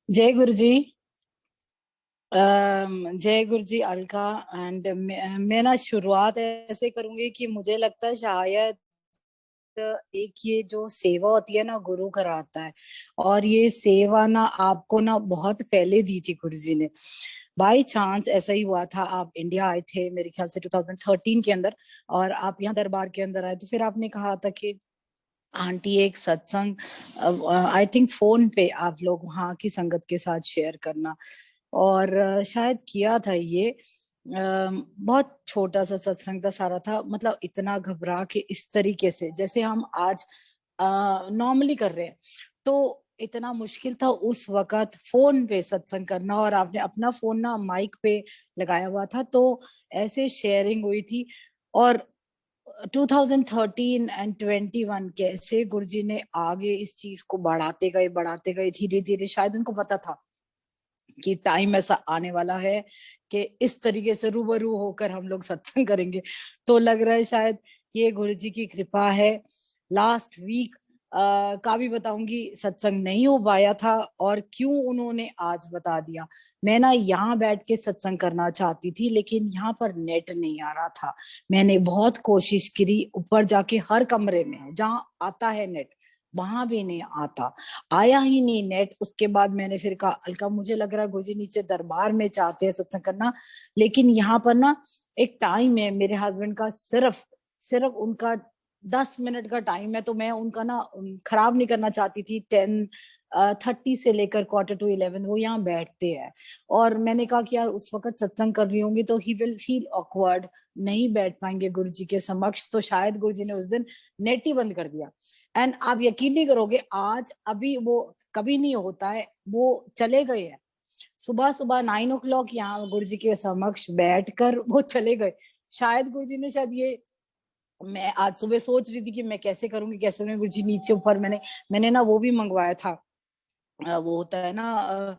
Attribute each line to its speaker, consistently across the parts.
Speaker 1: जय गुरु जी। जय गुरु जी अलका। एंड मैं ना शुरुआत ऐसे करूंगी कि मुझे लगता है शायद एक ये जो सेवा होती है ना गुरु कराता है। और ये सेवा ना आपको ना बहुत पहले दी थी गुरु जी ने। बाई चांस ऐसा ही हुआ था, आप इंडिया आए थे मेरे ख्याल से 2013 के अंदर। और आप यहाँ दरबार के अंदर आए तो फिर आपने कहा था कि आंटी एक सत्संग आई थिंक फोन पे आप लोग वहाँ की संगत के साथ शेयर करना। और शायद किया था ये। बहुत छोटा सा सत्संग था, सारा था मतलब इतना घबरा के इस तरीके से जैसे हम आज नॉर्मली कर रहे हैं। तो इतना मुश्किल था उस वक्त फोन पे सत्संग करना, और आपने अपना फोन ना माइक पे लगाया हुआ था, तो ऐसे शेयरिंग हुई थी। और 2013 एंड 21 कैसे गुरुजी ने आगे इस चीज को बढ़ाते गए धीरे धीरे। शायद उनको पता था कि टाइम ऐसा आने वाला है कि इस तरीके से रूबरू होकर हम लोग सत्संग करेंगे। तो लग रहा है शायद ये गुरु जी की कृपा है। लास्ट वीक का भी बताऊंगी, सत्संग नहीं हो पाया था और क्यों उन्होंने आज बता दिया। मैं ना यहाँ बैठ के सत्संग करना चाहती थी लेकिन यहाँ पर नेट नहीं आ रहा था। मैंने बहुत कोशिश करी, ऊपर जाके हर कमरे में जहाँ आता है नेट वहां भी नहीं आता, आया ही नहीं नेट। उसके बाद मैंने फिर कहा अलका मुझे लग रहा है गुरुजी नीचे दरबार में चाहते हैं सत्संग करना, लेकिन यहाँ पर ना एक टाइम है मेरे हस्बैंड का, सिर्फ सिर्फ उनका 10 मिनट का टाइम है, तो मैं उनका ना खराब नहीं करना चाहती थी। 10:30 से लेकर 11:45 वो यहाँ बैठते हैं। और मैंने कहा कि यार उस वक्त सत्संग कर रही होंगी तो ही विल फील ऑकवर्ड, नहीं बैठ पाएंगे गुरु जी के समक्ष। तो शायद गुरु जी ने उस दिन नेट ही बंद कर दिया। एंड आप यकीन नहीं करोगे, आज अभी वो कभी नहीं होता है, वो चले गए हैं। सुबह सुबह 9 o'clock यहाँ गुरु जी के समक्ष बैठकर वो चले गए। शायद गुरु जी ने शायद ये, मैं आज सुबह सोच रही थी कि मैं कैसे करूंगी गुरु जी नीचे ऊपर। मैंने ना वो भी मंगवाया था। वो होता है ना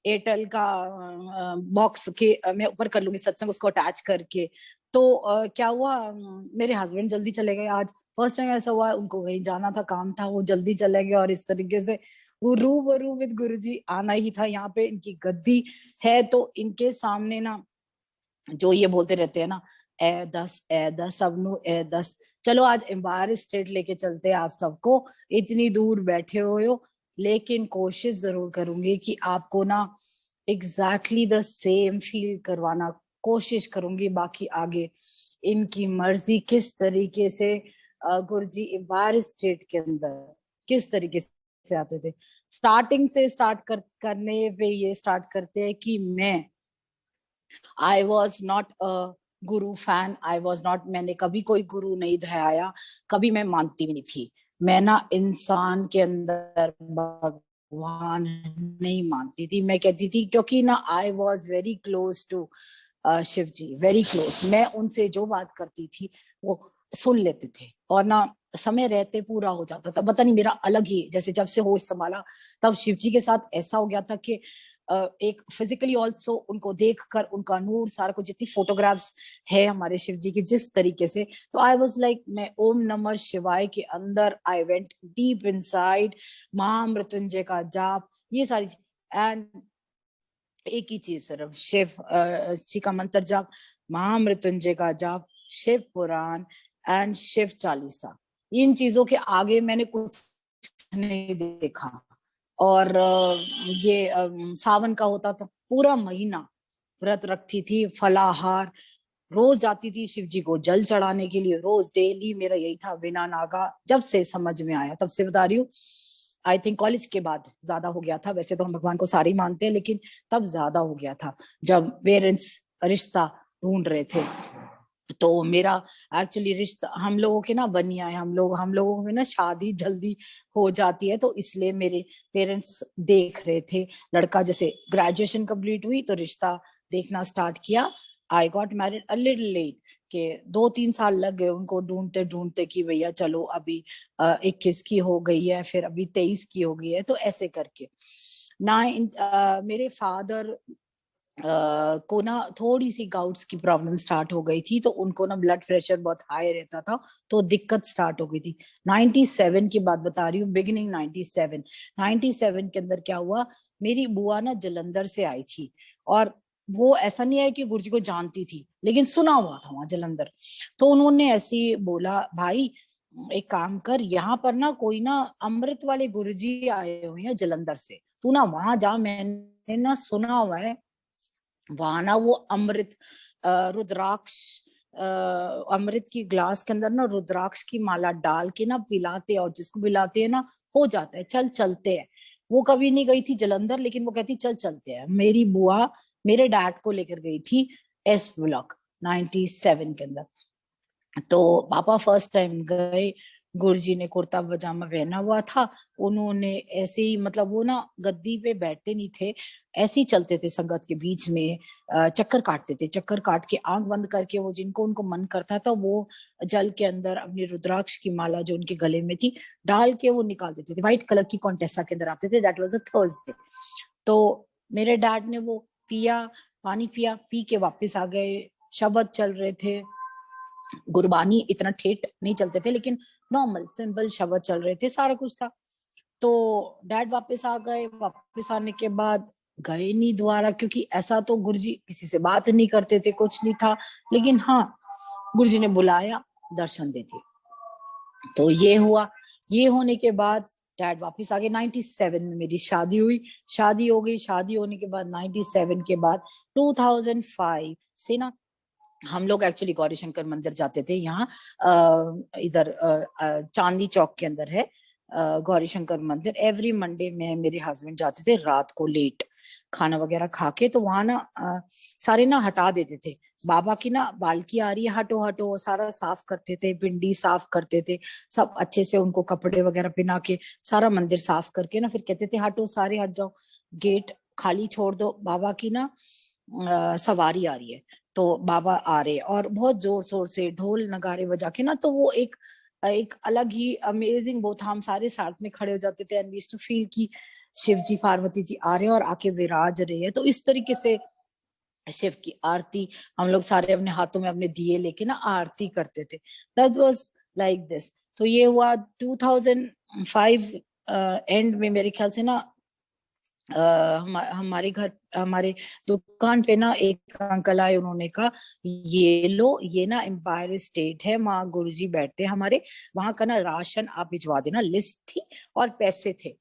Speaker 1: एयरटेल का बॉक्स के, मैं ऊपर कर लूंगी सत्संग उसको अटैच करके। तो क्या हुआ, मेरे हस्बैंड जल्दी चले गए आज। फर्स्ट टाइम ऐसा हुआ, उनको कहीं जाना था, काम था, वो जल्दी चले गए। और इस तरीके से वो रूबरू विद गुरुजी आना ही था। यहाँ पे इनकी गद्दी है तो इनके सामने ना जो ये बोलते रहते हैं ना, ए दस सबनू ए दस। चलो आज एम्पायर स्टेट लेके चलते हैं आप सबको, इतनी दूर बैठे हुए हो। लेकिन कोशिश जरूर करूंगी कि आपको ना एग्जैक्टली द सेम फील करवाना कोशिश करूंगी। बाकी आगे इनकी मर्जी किस तरीके से गुरुजी एम्पायर स्टेट के अंदर किस तरीके से आते थे। स्टार्टिंग से करने पे ये स्टार्ट करते हैं कि मैं I was not a Guru fan, I was not, मैंने कभी कोई गुरु नहीं धराया, कभी मैं मानती भी नहीं थी। मैं ना इंसान के अंदर भगवान नहीं मानती थी। मैं कहती थी क्योंकि ना I was very close to Shiv ji, very close. मैं उनसे जो बात करती थी वो सुन लेते थे और ना समय रहते पूरा हो जाता था। पता नहीं मेरा अलग ही, जैसे जब से होश संभाला तब शिव जी के साथ ऐसा हो गया था कि एक फिजिकली ऑल्सो उनको देखकर उनका नूर सारा कुछ, जितनी फोटोग्राफ्स है हमारे शिव जी की जिस तरीके से, तो आई वाज लाइक मैं ओम नमः शिवाय के अंदर आई वेंट डीप इनसाइड। महामृत्युंजय का जाप, ये सारी एंड एक ही चीज सिर्फ शिव जी का मंत्र जाप, महामृत्युंजय का जाप, शिव पुराण एंड शिव चालीसा। इन चीजों के आगे मैंने कुछ नहीं देखा। और ये सावन का होता था, पूरा महीना व्रत रखती थी, फलाहार, रोज जाती थी शिव जी को जल चढ़ाने के लिए, रोज डेली मेरा यही था बिना नागा। जब से समझ में आया तब से बता रही हूँ। आई थिंक कॉलेज के बाद ज्यादा हो गया था, वैसे तो हम भगवान को सारे ही मानते हैं लेकिन तब ज्यादा हो गया था जब पेरेंट्स रिश्ता ढूंढ रहे थे। तो मेरा एक्चुअली रिश्ता, हम लोगों के ना बनिया है, हम लोगों में ना शादी जल्दी हो जाती है, तो इसलिए मेरे पेरेंट्स देख रहे थे लड़का। जैसे ग्रेजुएशन कंप्लीट हुई तो रिश्ता देखना स्टार्ट किया। I got married a little late, के 2-3 साल लग गए उनको ढूंढते ढूंढते कि भैया चलो अभी 21 की हो गई है, फिर अभी 23 की हो गई है, तो ऐसे करके ना मेरे फादर को ना थोड़ी सी गाउट्स की प्रॉब्लम स्टार्ट हो गई थी, तो उनको ना ब्लड प्रेशर बहुत हाई रहता था, तो दिक्कत स्टार्ट हो गई थी। 97 की बात बता रही हूँ, बिगिनिंग 97 के अंदर क्या हुआ मेरी बुआ ना जलंधर से आई थी, और वो ऐसा नहीं है कि गुरुजी को जानती थी, लेकिन सुना हुआ था वहां जलंधर। तो उन्होंने ऐसे ही बोला, भाई एक काम कर, यहाँ पर ना कोई ना अमृत वाले गुरुजी आए हुए हैं जलंधर से, तू ना वहां जा, मैंने ना सुना हुआ है वहां ना वो अमृत, रुद्राक्ष, अमृत की ग्लास के अंदर ना रुद्राक्ष की माला डाल के ना पिलाते हैं, और जिसको पिलाते हैं ना हो जाता है, चल चलते हैं। वो कभी नहीं गई थी जलंधर, लेकिन वो कहती चल चलते हैं। मेरी बुआ मेरे डैड को लेकर गई थी एस ब्लॉक 97 के अंदर। तो पापा फर्स्ट टाइम गए, गुरुजी ने कुर्ता पजामा पहना हुआ था, उन्होंने ऐसे ही, मतलब वो ना गद्दी पे बैठते नहीं थे, ऐसे ही चलते थे संगत के बीच में, चक्कर काटते थे, चक्कर काट के आंख बंद करके वो जिनको उनको मन करता था वो जल के अंदर अपनी रुद्राक्ष की माला जो उनके गले में थी डाल के वो निकाल देते थे। व्हाइट कलर की कॉन्टेसा के अंदर आते थे, दैट वाज अ थर्सडे। तो मेरे डैड ने वो पिया, पानी पिया, पी के वापस आ गए। शब्द चल रहे थे, गुरबानी इतना ठेठ नहीं चलते थे, लेकिन नॉर्मल सिंपल शब्द चल रहे थे, सारा कुछ था। तो डैड वापस आ गए, वापस आने के बाद गए नहीं दोबारा, क्योंकि ऐसा तो गुरुजी किसी से बात नहीं करते थे, कुछ नहीं था। लेकिन हाँ, गुरुजी ने बुलाया, दर्शन दे दिए। तो ये हुआ। ये होने के बाद डैड वापस आ गए। 97 में मेरी शादी हुई, शादी हो गई। शादी होने के बाद 97 के बाद 2005 से ना हम लोग एक्चुअली गौरी शंकर मंदिर जाते थे। यहाँ इधर चांदनी चौक के अंदर है गौरी शंकर मंदिर। एवरी मंडे में मेरे हस्बैंड जाते थे रात को लेट, खाना वगैरह खा के। तो वहां ना सारे ना हटा देते थे, बाबा की ना बालकी आ रही है, हटो हटो, सारा साफ करते थे, पिंडी साफ करते थे, सब अच्छे से उनको कपड़े वगैरह पहना के सारा मंदिर साफ करके ना फिर कहते थे हटो सारे, हट जाओ, गेट खाली छोड़ दो, बाबा की ना सवारी आ रही है। तो बाबा आ रहे, और बहुत जोर शोर से ढोल नगारे बजा के ना, तो वो एक एक अलग ही अमेजिंग वो था। हम सारे साथ में खड़े हो जाते थे, and we used to feel कि शिव जी पार्वती जी आ रहे हैं और आके विराज रहे हैं। तो इस तरीके से शिव की आरती हम लोग सारे अपने हाथों में अपने दिए लेके ना आरती करते थे। That was like this. तो ये हुआ 2005 एंड में मेरे ख्याल से ना हमारे घर, हमारे दुकान पे ना एक अंकल आए, उन्होंने कहा ये लो, ये ना एम्पायर स्टेट है, वहां गुरुजी बैठते हैं हमारे, वहां का ना राशन आप भिजवा देना। लिस्ट थी और पैसे थे,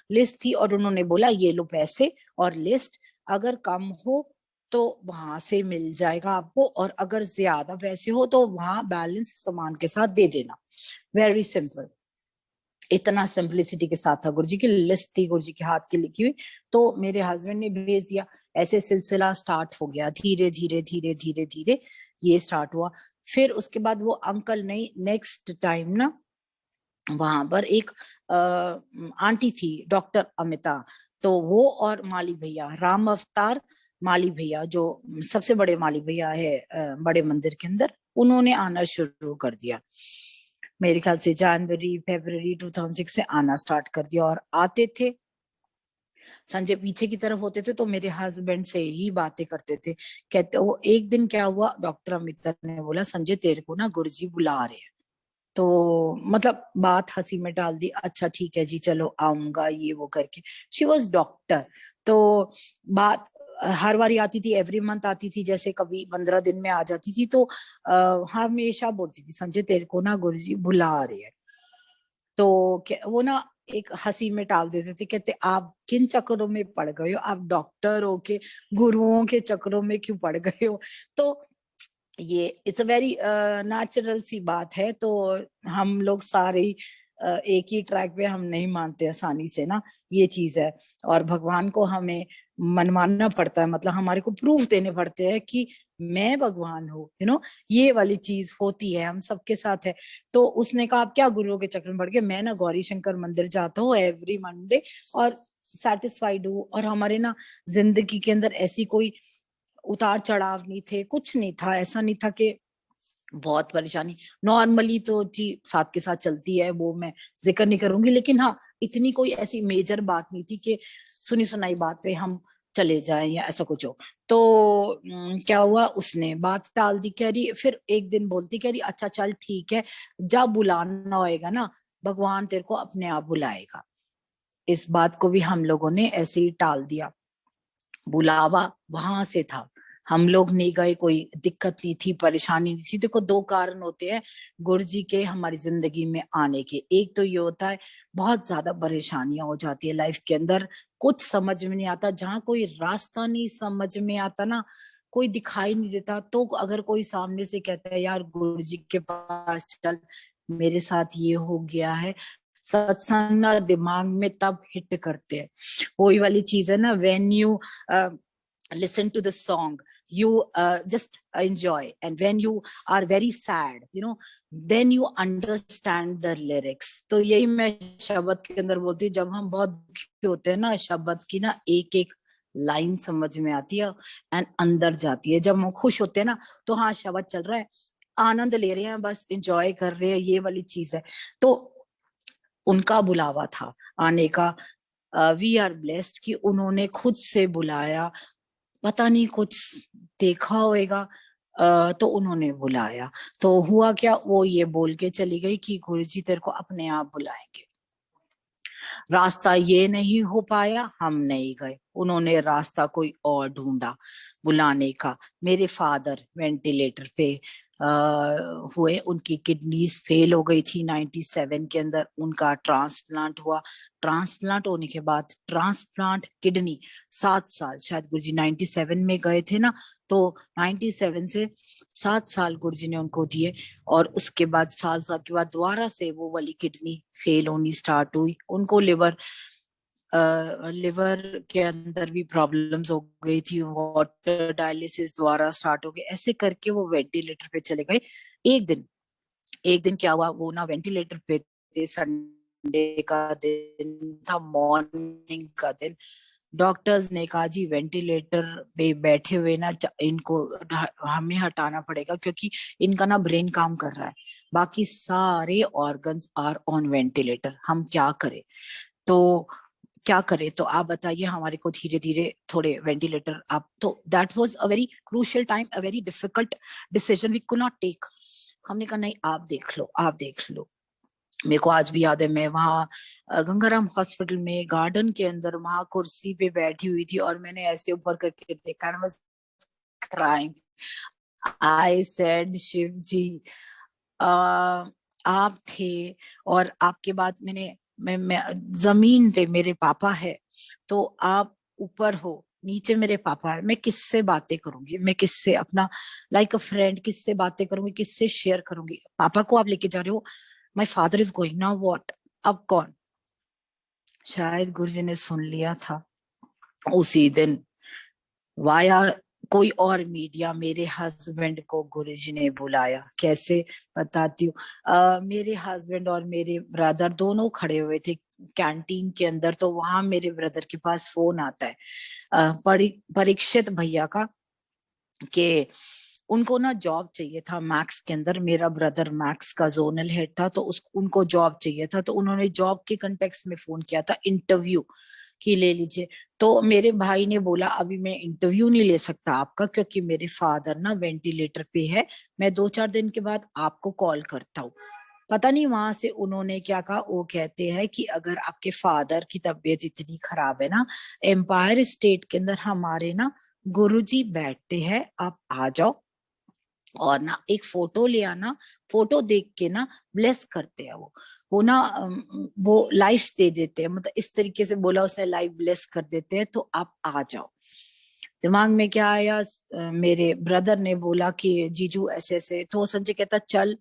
Speaker 1: लिस्ट थी और उन्होंने बोला ये लो पैसे और लिस्ट, अगर कम हो तो वहां से मिल जाएगा आपको, और अगर ज्यादा पैसे हो तो वहां बैलेंस सामान के साथ दे देना। वेरी सिंपल, इतना सिंपलिसिटी के साथ था। गुरुजी की लिस्ट थी, गुरुजी के हाथ की लिखी हुई। तो मेरे हस्बैंड ने भेज दिया। ऐसे सिलसिला स्टार्ट हो गया, धीरे धीरे धीरे धीरे धीरे ये स्टार्ट हुआ। फिर उसके बाद वो अंकल नहीं, नेक्स्ट टाइम ना वहां पर एक आंटी थी, डॉक्टर अमिता। तो वो और माली भैया, राम अवतार माली भैया, जो सबसे बड़े माली भैया है बड़े मंदिर के अंदर, उन्होंने आना शुरू कर दिया। मेरे ख्याल से जनवरी फरवरी 2006 से आना स्टार्ट कर दिया। और आते थे, संजय पीछे की तरफ होते थे, तो मेरे हस्बैंड से ही बातें करते थे। कहते, वो एक दिन क्या हुआ, डॉक्टर अमिता ने बोला संजय तेरे को ना गुरुजी बुला रहे हैं। तो मतलब बात हंसी में डाल दी, अच्छा ठीक है जी चलो आऊंगा, ये वो करके। She was doctor. तो बात हर बारी आती थी, एवरी मंथ आती थी, जैसे कभी 15 दिन में आ जाती थी। तो हमेशा बोलती थी संजय तेरे को ना गुरुजी बुला रहे हैं। तो वो ना एक हंसी में टाल देते थे, कहते आप किन चक्करों में पड़ गए हो, आप डॉक्टर हो के गुरुओं के चक्करों में क्यों पड़ गए हो। तो ये इट्स अ वेरी नेचुरल सी बात है। तो हम लोग सारे ही एक ही ट्रैक पे हम नहीं मानते आसानी से ना, ये चीज है। और भगवान को हमें मनवाना पड़ता है, मतलब हमारे को प्रूफ देने पड़ते हैं कि मैं भगवान हूँ, ये वाली चीज होती है, हम सबके साथ है। तो उसने कहा आप क्या गुरुओं के चक्कर में पड़ गए, मैं ना गौरी शंकर मंदिर जाता हूँ एवरी मंडे और सेटिस्फाइड हूँ। और हमारे ना जिंदगी के अंदर ऐसी कोई उतार चढ़ाव नहीं थे, कुछ नहीं था, ऐसा नहीं था कि बहुत परेशानी। नॉर्मली तो जी साथ के साथ चलती है, वो मैं जिक्र नहीं करूंगी, लेकिन हाँ इतनी कोई ऐसी मेजर बात नहीं थी कि सुनी सुनाई बात पे हम चले जाएं या ऐसा कुछ हो। तो क्या हुआ, उसने बात टाल दी। कह रही, फिर एक दिन बोलती, कह रही अच्छा चल ठीक है, जब बुलाना होएगा ना भगवान तेरे को अपने आप बुलाएगा। इस बात को भी हम लोगों ने ऐसे ही टाल दिया। बुलावा वहां से था, हम लोग नहीं गए, कोई दिक्कत नहीं थी, परेशानी नहीं थी। देखो, दो कारण होते हैं गुरुजी के हमारी जिंदगी में आने के। एक तो ये होता है बहुत ज्यादा परेशानियां हो जाती है लाइफ के अंदर, कुछ समझ में नहीं आता, जहाँ कोई रास्ता नहीं समझ में आता ना, कोई दिखाई नहीं देता, तो अगर कोई सामने से कहता है यार गुरुजी के पास चल, मेरे साथ ये हो गया है, सत्संग ना दिमाग में तब हिट करते हैं। वही वाली चीज है ना, when you listen to the song, you just enjoy, and when you are very sad, then you understand the lyrics। तो यही मैं शब्द के अंदर बोलती हूँ, जब हम बहुत दुखी होते हैं ना, शब्द की ना एक एक लाइन समझ में आती है एंड अंदर जाती है। जब हम खुश होते हैं ना, तो हाँ शब्द चल रहा है, आनंद ले रहे हैं, बस एंजॉय कर रहे हैं, ये वाली चीज है। तो उनका बुलावा था आने का। वी आर ब्लेस्ड कि उन्होंने खुद से बुलाया, पता नहीं कुछ देखा होएगा, तो उन्होंने बुलाया। तो हुआ क्या, वो ये बोल के चली गई कि गुरुजी तेरे को अपने आप बुलाएंगे। रास्ता ये नहीं हो पाया, हम नहीं गए, उन्होंने रास्ता कोई और ढूंढा बुलाने का। मेरे फादर वेंटिलेटर पे हुए, उनकी किडनीज फेल हो गई थी 97 के अंदर, उनका ट्रांसप्लांट हुआ। ट्रांसप्लांट होने के बाद ट्रांसप्लांट किडनी 7 साल, शायद गुरुजी 97 में गए थे ना, तो 97 से 7 साल गुरुजी ने उनको दिए। और उसके बाद 7 साल के बाद दोबारा से वो वाली किडनी फेल होनी स्टार्ट हुई, उनको लिवर के अंदर भी प्रॉब्लम्स हो गई थी, वाटर डायलिसिस द्वारा स्टार्ट हो गए, ऐसे करके वो वेंटिलेटर पे चले गए। एक दिन क्या हुआ, वो ना वेंटिलेटर पे थे, संडे का दिन था, मॉर्निंग का दिन। डॉक्टर्स ने कहा जी वेंटिलेटर पे बैठे हुए ना इनको हमें हटाना पड़ेगा, क्योंकि इनका ना ब्रेन काम कर रहा है, बाकी सारे ऑर्गन्स आर ऑन वेंटिलेटर, हम क्या करें। तो क्या करें, तो आप बताइए, हमारे को धीरे धीरे थोड़े वेंटिलेटर आप, तो that was a very crucial time, a very difficult decision we could not take. हमने कहा नहीं, आप देख लो, आप देख लो। मेरे को आज भी याद है, मैं वहाँ गंगाराम हॉस्पिटल में गार्डन के अंदर वहां कुर्सी पे बैठी हुई थी, और मैंने ऐसे ऊपर करके देखा, I was crying. I said Shiv ji, आप थे, और आपके बाद मैं जमीन पे मेरे पापा है, तो आप ऊपर हो, नीचे मेरे पापा है, मैं किससे बातें करूंगी, मैं किससे अपना लाइक अ फ्रेंड किससे बातें करूंगी, किससे शेयर करूंगी। पापा को आप लेके जा रहे हो, my father is going, now what, अब कौन। शायद गुरुजी ने सुन लिया था उसी दिन, वाया कोई और मीडिया मेरे हस्बैंड को गुरुजी ने बुलाया। कैसे, बताती हूँ। मेरे हस्बैंड और मेरे ब्रदर दोनों खड़े हुए थे कैंटीन के अंदर, तो वहां मेरे ब्रदर के पास फोन आता है परीक्षित भैया का, कि उनको ना जॉब चाहिए था मैक्स के अंदर। मेरा ब्रदर मैक्स का जोनल हेड था, तो उनको जॉब चाहिए था, तो उन्होंने जॉब के कंटेक्स्ट में फोन किया था, इंटरव्यू की ले लीजिए। तो मेरे भाई ने बोला अभी मैं इंटरव्यू नहीं ले सकता आपका, क्योंकि मेरे फादर ना वेंटिलेटर पे है, मैं 2-4 दिन के बाद आपको कॉल करता हूँ। पता नहीं वहां से उन्होंने क्या कहा, वो कहते हैं कि अगर आपके फादर की तबीयत इतनी खराब है ना, एम्पायर स्टेट के अंदर हमारे ना गुरुजी बैठते हैं, आप आ जाओ, और ना एक फोटो ले आना, फोटो देख के ना ब्लेस करते हैं वो ना वो लाइफ दे देते हैं, मतलब इस तरीके से बोला उसने, लाइफ ब्लेस कर देते हैं, तो आप आ जाओ। दिमाग में क्या आया, मेरे ब्रदर ने बोला कि जीजू ऐसे ऐसे, तो संजय कहता चल,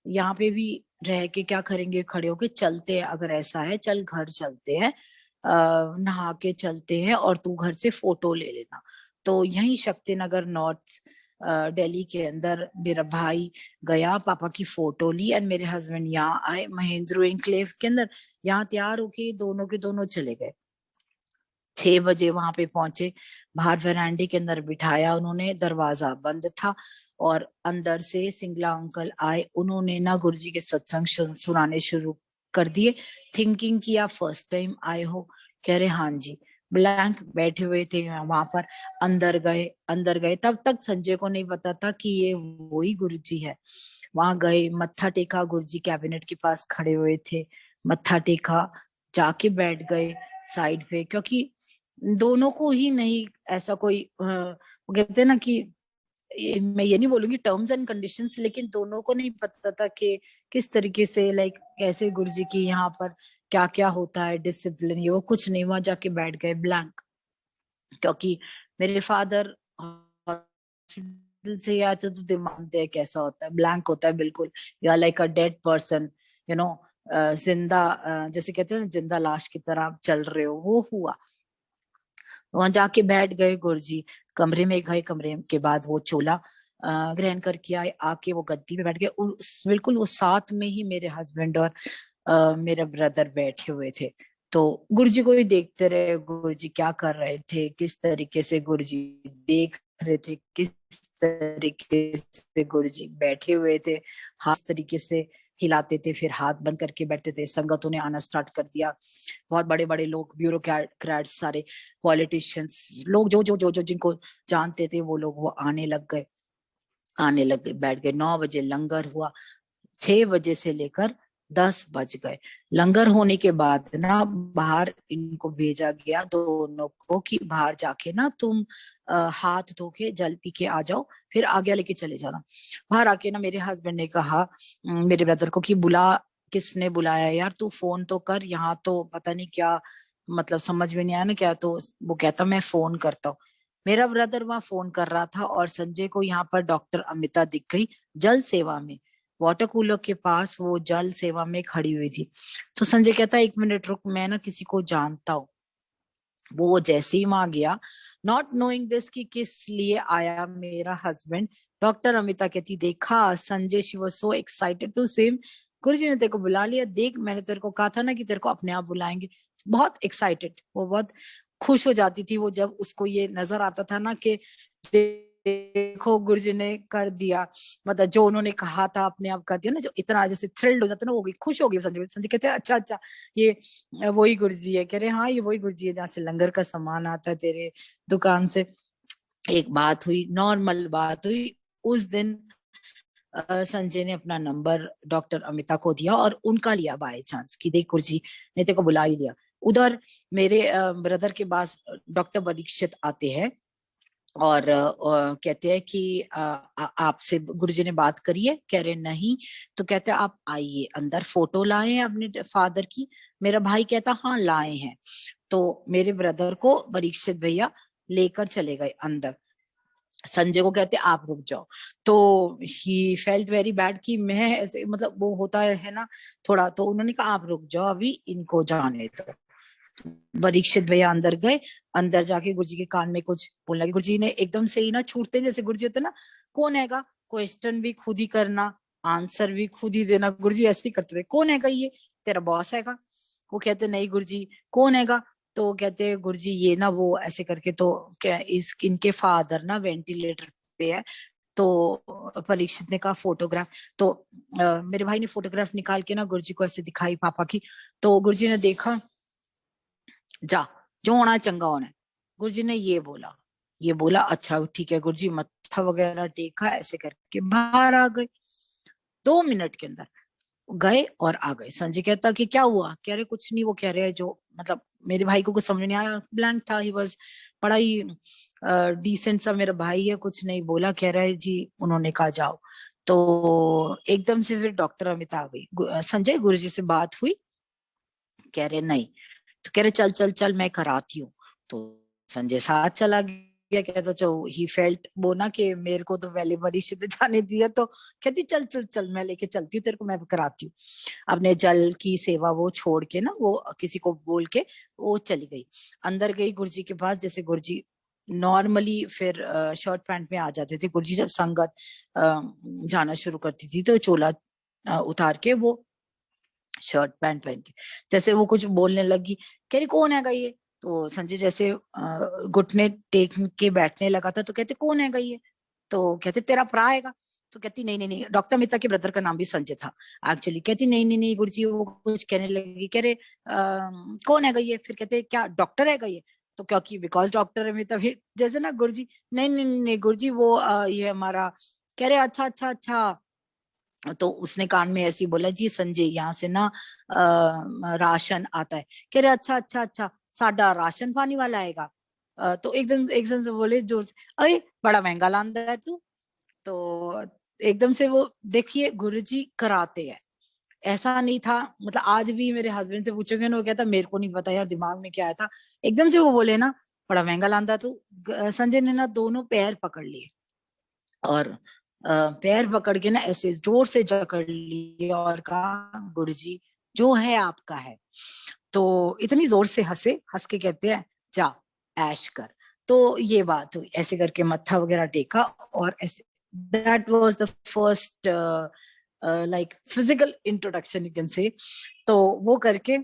Speaker 1: यहाँ पे भी रह के क्या करेंगे, खड़े होके चलते हैं, अगर ऐसा है चल घर चलते हैं, नहा के चलते हैं, और तू घर से फोटो ले लेना। तो यही शक्तिनगर नॉर्थ दिल्ली के अंदर मेरा भाई गया, पापा की फोटो ली, एंड मेरे हस्बैंड यहाँ आए महेंद्र एनक्लेव के अंदर, यहाँ तैयार होके दोनों के दोनों चले गए। 6 बजे वहां पे पहुंचे, बाहर वरांडे के अंदर बिठाया उन्होंने, दरवाजा बंद था, और अंदर से सिंगला अंकल आए, उन्होंने ना गुरुजी के सत्संग सुनाने शुरू कर दिए। थिंकिंग किया फर्स्ट टाइम आए हो, कह रहे हाँ जी, ब्लैंक बैठे हुए थे वहां पर। अंदर गए, तब तक संजय को नहीं पता था कि ये वही गुरुजी है। वहां गए, मत्था टेका, गुरुजी कैबिनेट के पास खड़े हुए थे, मत्था टेका, जाके बैठ गए, साइड पे, क्योंकि दोनों को ही नहीं ऐसा कोई वो कहते हैं ना कि मैं ये नहीं बोलूंगी टर्म्स एंड कंडीशंस, लेकिन दोनों को नहीं पता था कि किस तरीके से लाइक कैसे गुरुजी की यहाँ पर क्या क्या होता है डिसिप्लिन, ये वो कुछ नहीं, वहां जाके बैठ गए ब्लैंक। क्योंकि मेरे फादर हॉस्पिटल से आए थे तो मानते हैं कैसा होता है, ब्लैंक होता है बिल्कुल, you are like a dead person, you know, जिंदा, जैसे कहते हैं ना जिंदा लाश की तरह आप चल रहे हो, वो हुआ। तो वहां जाके बैठ गए गुरुजी, कमरे में गए, कमरे के बाद वो चोला ग्रहण करके आए, आके वो गद्दी पे बैठ गए, बिल्कुल वो साथ में ही मेरे हस्बैंड और मेरा ब्रदर बैठे हुए थे। तो गुरुजी को ही देखते रहे, गुरुजी क्या कर रहे थे, किस तरीके से गुरुजी देख रहे थे, किस तरीके से गुरुजी बैठे हुए थे, हाथ तरीके से हिलाते थे, फिर हाथ बंद करके बैठते थे। संगतों ने आना स्टार्ट कर दिया, बहुत बड़े बड़े लोग, ब्यूरोक्रेट्स, सारे पॉलिटिशियंस, लोग जो जो जो जो जिनको जानते थे वो लोग, वो आने लग गए, बैठ गए। 9 बजे लंगर हुआ, 6 बजे से लेकर 10 बज गए। लंगर होने के बाद ना बाहर इनको भेजा गया दोनों को कि बाहर जाके ना तुम हाथ धो के जल पी के आ जाओ, फिर आगे लेके चले जाना। बाहर आके ना मेरे हस्बैंड ने कहा मेरे ब्रदर को कि बुला, किसने बुलाया यार, तू फोन तो कर, यहाँ तो पता नहीं क्या, मतलब समझ में नहीं आया ना क्या। तो वो कहता मैं फोन करता हूँ। मेरा ब्रदर वहां फोन कर रहा था और संजय को यहाँ पर डॉक्टर अमिता दिख गई जल सेवा में, वाटर कूलर के पास वो जल सेवा में खड़ी हुई थी। तो संजय कहता है 1 मिनट रुक, मैं ना किसी को जानता हूँ। वो जैसे ही वहां गया, नॉट नोइंग दिस कि किस लिए आया मेरा हस्बैंड, डॉक्टर अमिता कहती देखा Sanjay, she was so excited to see him, Guruji ने तेरे को बुला लिया, देख मैंने तेरे को कहा था ना कि तेरे को अपने आप बुलाएंगे। बहुत एक्साइटेड, वो बहुत खुश हो जाती थी वो जब उसको ये नजर आता था ना कि देखो गुरुजी ने कर दिया, मतलब जो उन्होंने कहा था अपने आप कर दिया ना, जो इतना जैसे थ्रिल्ड हो जाता है ना, वो गई, खुश हो गई संजय। संजय कहते हैं अच्छा अच्छा, ये वही गुरुजी है। कह रहे हाँ ये वही गुरुजी है जहाँ से लंगर का सामान आता है तेरे दुकान से। एक बात हुई, नॉर्मल बात हुई उस दिन। संजय ने अपना नंबर डॉक्टर अमिता को दिया और उनका लिया बाय चांस कि देख गुरुजी ने तेरे को बुला ही लिया। उधर मेरे ब्रदर के पास डॉक्टर परीक्षित आते हैं और कहते हैं कि आपसे गुरुजी ने बात करी है, कह रहे नहीं। तो कहते हैं आप आइए अंदर, फोटो लाए हैं अपने फादर की। मेरा भाई कहता हाँ लाए हैं। तो मेरे ब्रदर को परीक्षित भैया लेकर चले गए अंदर। संजय को कहते आप रुक जाओ। तो ही फेल्ट वेरी बैड कि मैं ऐसे, मतलब वो होता है ना थोड़ा, तो उन्होंने कहा आप रुक जाओ अभी इनको जाने दो। परीक्षित भैया अंदर गए, अंदर जाके गुरुजी के कान में कुछ बोलने लगे। गुरुजी ने एकदम से ही ना छूटते, जैसे गुरुजी होते ना, कौन हैगा, क्वेश्चन भी खुद ही करना, आंसर भी खुद ही देना, गुरुजी ऐसे ही करते थे, कौन हैगा ये, तेरा बॉस हैगा। वो कहते नहीं गुरुजी, कौन हैगा। तो कहते गुरुजी ये ना वो ऐसे करके, तो क्या इस इनके फादर ना वेंटिलेटर पे है। तो परीक्षित ने कहा फोटोग्राफ। तो मेरे भाई ने फोटोग्राफ निकाल के ना गुरुजी को ऐसे दिखाई पापा की। तो गुरुजी ने देखा, जा, जो होना है चंगा होना है, गुरुजी ने ये बोला। ये बोला अच्छा ठीक है गुरुजी, मत्था वगैरह टेका, ऐसे करके बाहर आ गए। 2 मिनट के अंदर गए और आ गए। संजय कहता कि क्या हुआ, कह रहे कुछ नहीं। वो कह रहे हैं जो, मतलब मेरे भाई को कुछ समझ नहीं आया, ब्लैंक था, ही बस बड़ा ही डिसेंट सा मेरा भाई है, कुछ नहीं बोला। कह रहा है जी उन्होंने कहा जाओ। तो एकदम से फिर डॉक्टर अमिता आ गई। संजय गुरुजी से बात हुई, कह रहे नहीं। तो कह रहे चल चल चल मैं कराती हूँ। तो संजय साथ चला गया। कहता चलो, ही फेल्ट वो ना कि मेरे को तो पहले परिचित जाने दिया, तो कहती चल चल चल मैं लेके चलती हूँ तेरे को, मैं कराती हूँ। अपने जल की सेवा वो छोड़ के ना, वो किसी को बोल के वो चली गई। अंदर गई गुरुजी के पास, जैसे गुरुजी नॉर्मली फिर शर्ट पैंट में आ जाते थे गुरुजी, जब संगत जाना शुरू करती थी तो चोला उतार के वो शर्ट पैंट पहन के, जैसे वो कुछ बोलने लगी। कह रही कौन हैगा ये। तो संजय जैसे घुटने टेक के बैठने लगा था, तो कहते कौन हैगा ये। तो कहते तेरा भरा हैगा। तो कहती नहीं नहीं नहीं, डॉक्टर मित्ता के ब्रदर का नाम भी संजय था एक्चुअली। कहती नहीं नहीं नहीं गुरुजी, वो कुछ कहने लगी। कह रहे कौन हैगा ये। फिर कहते क्या डॉक्टर हैगा ये। तो क्योंकि बिकॉज डॉक्टर है मित्ता, फिर जैसे ना गुरुजी नहीं नहीं नहीं गुरुजी वो ये हमारा। कह रहे अच्छा अच्छा अच्छा। तो उसने कान में ऐसे ही बोला जी संजय यहाँ से ना राशन आता है। कह रहे अच्छा अच्छा अच्छा। साडा राशन पानी वाला आएगा। तो एकदम से बोले जोर से, अरे बड़ा महंगा लांदा है तू। तो एकदम से वो देखिए गुरुजी कराते हैं, ऐसा नहीं था। मतलब आज भी मेरे हस्बैंड से पूछोगे ना, वो कहता मेरे को नहीं पता यार दिमाग में क्या आया था, एकदम से वो बोले ना बड़ा महंगा लांदा तू। संजय ने ना दोनों पैर पकड़ लिए और पैर पकड़ के ना ऐसे जोर से जकड़ लिए और कहा गुरुजी जो है आपका है। तो इतनी जोर से हंसे, हंस के कहते हैं जा ऐश कर। तो ये बात हुई, ऐसे करके मत्था वगैरह टेका और ऐसे, that was the first like physical introduction you can say. तो वो करके